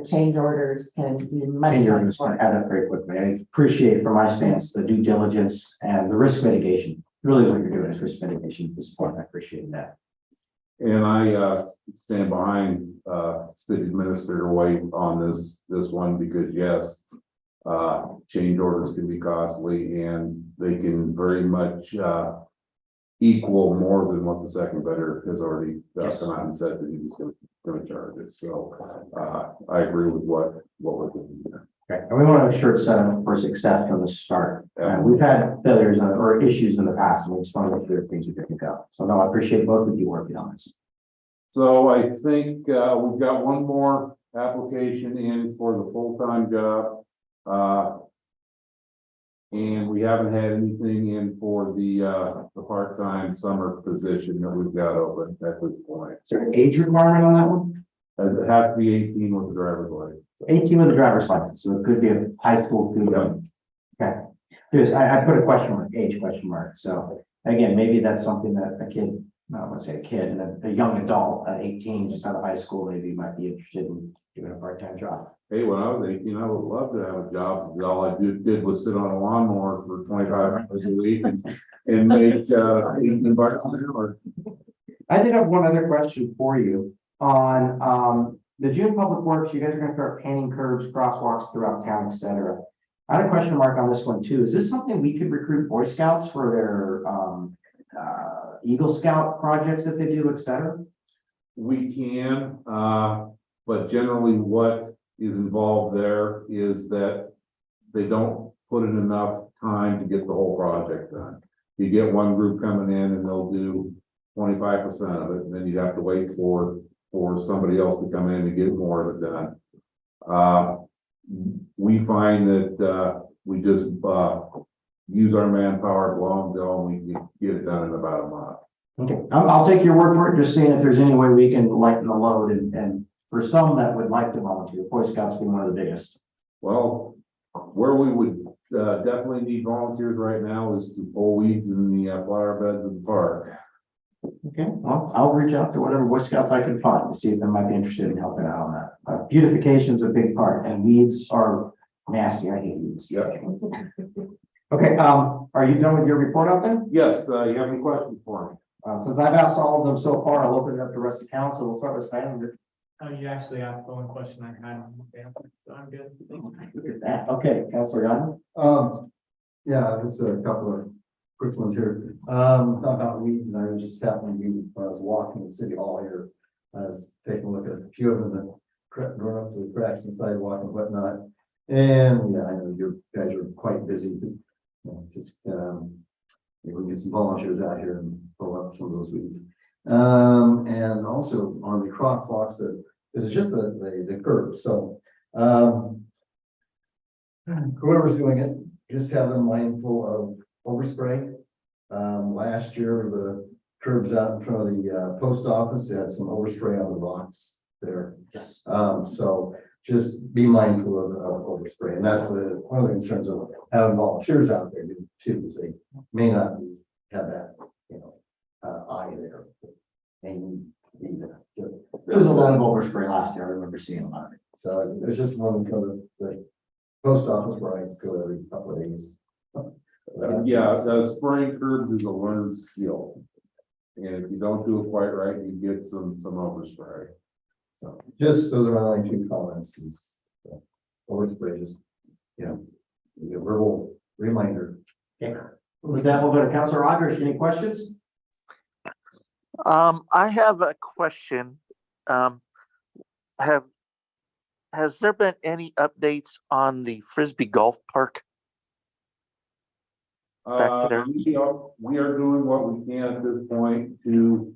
change orders can be much. Change orders can add up very quickly. I appreciate from my stance, the due diligence and the risk mitigation. Really what you're doing is risk mitigation at this point. I appreciate that. And I stand behind city administrator White on this one, because yes, change orders can be costly and they can very much equal more than what the second bidder has already come out and said that he was going to charge it. So I agree with what we're doing here. Okay. And we want to make sure it's set up for success from the start. We've had failures or issues in the past, and we just want to make sure things are picking up. So no, I appreciate both of you working on this. So I think, we've got one more application in for the full-time job. And we haven't had anything in for the part-time summer position that we've got open at this point. Is there an age requirement on that one? It has to be 18 with the driver's license. 18 with a driver's license, so it could be a high school student. Okay, because I put a question mark, age question mark, so again, maybe that's something that a kid, not let's say a kid, and a young adult at 18, just out of high school, maybe might be interested in doing a part-time job. Hey, when I was 18, I would love to have a job. All I did was sit on a lawnmower for 25 hours a week and make 18 bucks an hour. I did have one other question for you on the June Public Works. You guys are going to start painting curbs, crosswalks throughout town, et cetera. I had a question mark on this one too. Is this something we could recruit Boy Scouts for their Eagle Scout projects that they do, et cetera? We can, but generally what is involved there is that they don't put in enough time to get the whole project done. You get one group coming in and they'll do 25% of it, and then you have to wait for somebody else to come in and get more of it done. We find that we just use our manpower, blow and go, and we can get it done in about a month. Okay, I'll take your word for it, just seeing if there's any way we can lighten the load and for some that would like to volunteer, Boy Scouts being one of the biggest. Well, where we would definitely need volunteers right now is to pull weeds in the flower beds in the park. Okay, well, I'll reach out to whatever Boy Scouts I can find to see if they might be interested in helping out on that. Beautification is a big part, and weeds are nasty. I hate weeds. Yeah. Okay, are you done with your report out there? Yes, you have any questions for me? Since I've asked all of them so far, I'll open it up to the rest of the council. We'll start with Stan. You actually asked the one question I had answered, so I'm good. Look at that. Okay, Councilor Young. Yeah, just a couple of quick ones here. About weeds, and I was just happening to be, when I was walking the city hall here, I was taking a look at a few of them that growing up to the cracks in the sidewalk and whatnot. And yeah, I know you guys are quite busy, but just maybe we can get some volunteers out here and pull up some of those weeds. And also on the crosswalks, that this is just the curb. So whoever's doing it, just have them mindful of overspray. Last year, the curbs out in front of the post office, they had some overspray on the rocks there. Yes. So just be mindful of overspray, and that's one of the concerns of having volunteers out there too, is they may not have that, eye there. And There was a lot of overspray last year. I remember seeing a lot of it. so there's just one for the post office where I go every couple of days. Yeah, so spraying curbs is a learned skill. And if you don't do it quite right, you get some overspray. So just those are my only two comments is overspray, just, a verbal reminder. Okay. With that, we'll go to Councilor Rogers. Any questions? I have a question. Has there been any updates on the Frisbee Golf Park? Back there. We are doing what we can at this point to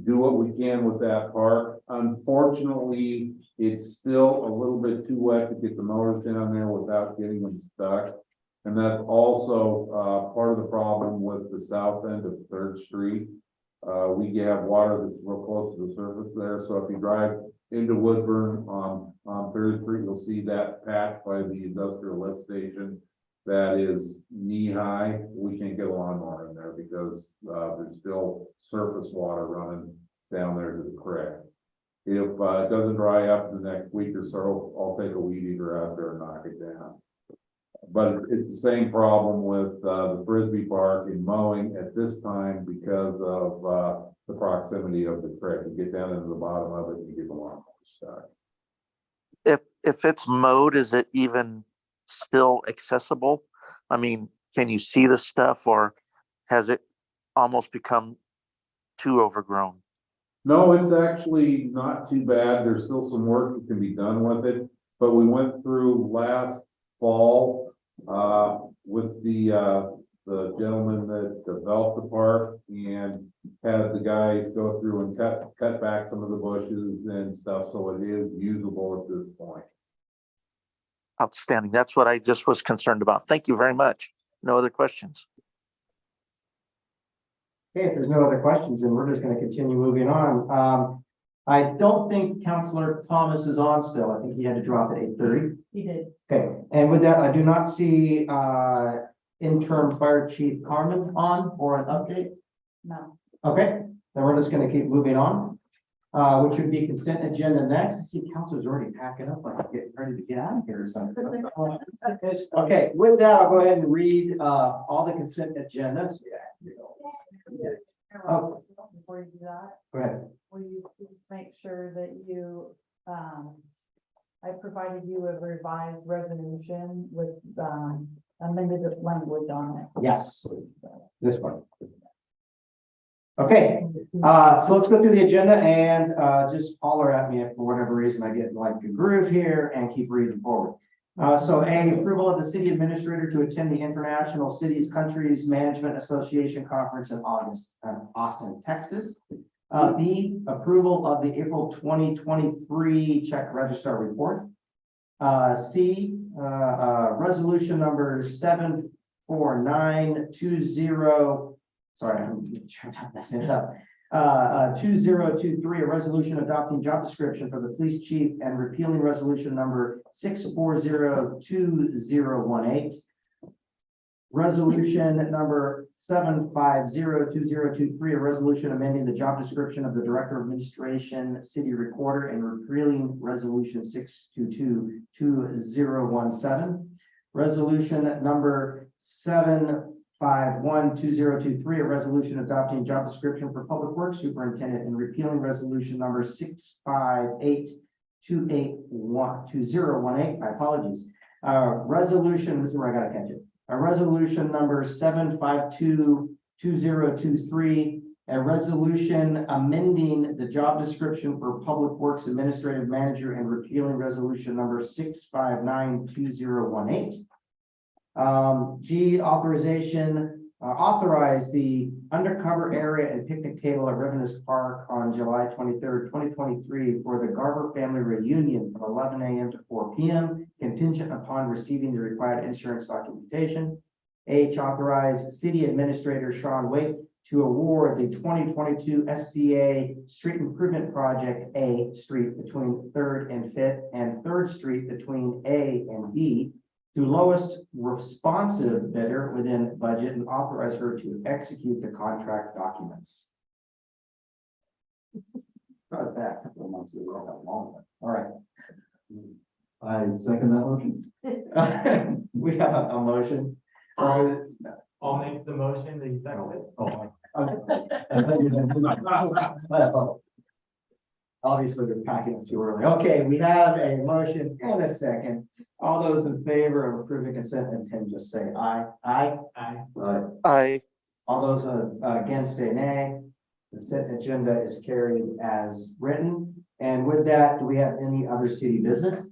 do what we can with that park. Unfortunately, it's still a little bit too wet to get the motors down there without getting them stuck. And that's also part of the problem with the south end of 3rd Street. We have water that's real close to the surface there. So if you drive into Woodburn on 3rd Street, you'll see that patch by the industrial lift station that is knee high. We can't get a lawnmower in there because there's still surface water running down there to the creek. If it doesn't dry up in the next week or so, I'll take a weed eater out there and knock it down. But it's the same problem with the Frisbee Park in mowing at this time because of the proximity of the creek. You get down into the bottom of it, you get the lawnmower stuck. If it's mowed, is it even still accessible? I mean, can you see the stuff, or has it almost become too overgrown? No, it's actually not too bad. There's still some work that can be done with it, but we went through last fall, with the gentleman that developed the park and had the guys go through and cut back some of the bushes and stuff, so it is usable at this point. Outstanding. That's what I just was concerned about. Thank you very much. No other questions. Okay, if there's no other questions, then we're just gonna continue moving on. I don't think Counselor Thomas is on still. I think he had to drop at 8:30. He did. Okay, and with that, I do not see interim fire chief Carmen on for an update. No. Okay, then we're just gonna keep moving on. Which would be consent agenda next. I see council's already packing up, like getting ready to get out of here or something. Okay, with that, I'll go ahead and read all the consent agendas. Oh. Before you do that, Go ahead. will you please make sure that you, I provided you a revised resolution with, amended language on it. Yes, this one. Okay, so let's go through the agenda and just holler at me if for whatever reason I get like a groove here and keep reading forward. So A, approval of the city administrator to attend the International Cities Countries Management Association Conference in August, Austin, Texas. B, approval of the April 2023 check register report. C, resolution number 74920. Sorry, I'm not messing it up. 2023, a resolution adopting job description for the police chief and repealing resolution number 6402018. Resolution number 7502023, a resolution amending the job description of the director of administration, city recorder, and repealing resolution 6222017. Resolution number 7512023, a resolution adopting job description for public works superintendent and repealing resolution number 6582018. My apologies. Resolution, this is where I gotta catch it. A resolution number 7522023, a resolution amending the job description for public works administrative manager and repealing resolution number 6592018. G, authorization, authorize the undercover area and picnic table at Rivinus Park on July 23rd, 2023 for the Garber family reunion from 11 a.m. to 4 p.m. contingent upon receiving the required insurance documentation. H, authorize city administrator Sean Waite to award the 2022 SCA Street Improvement Project A Street between 3rd and 5th and 3rd Street between A and D to lowest responsive bidder within budget and authorize her to execute the contract documents. Not that, a couple of months ago, that long one. All right. I second that motion. We have a motion. I'll make the motion that you seconded. Obviously, we're packing it too early. Okay, we have a motion and a second. All those in favor of approving consent intent, just say aye. Aye. Aye. I, All those against say nay. The consent agenda is carried as written. And with that, do we have any other city business?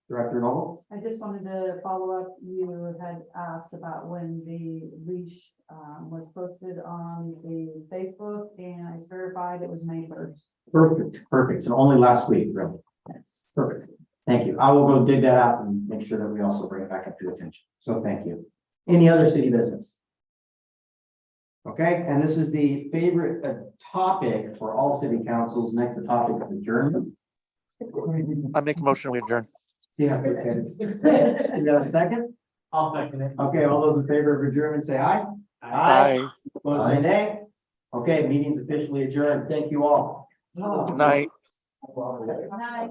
Director Noble? I just wanted to follow up. You had asked about when the leash was posted on the Facebook, and I verified it was May 1st. Perfect. So only last week, really. Yes. Perfect. Thank you. I will go dig that out and make sure that we also bring it back up to attention. So thank you. Any other city business? Okay, and this is the favorite topic for all city councils. Next, the topic of adjournment. I make a motion, we adjourn. See how quick that is. You got a second? I'll second it. Okay, all those in favor of adjournment, say aye. Aye. Opposed, say nay. Okay, meeting's officially adjourned. Thank you all. Good night. Night.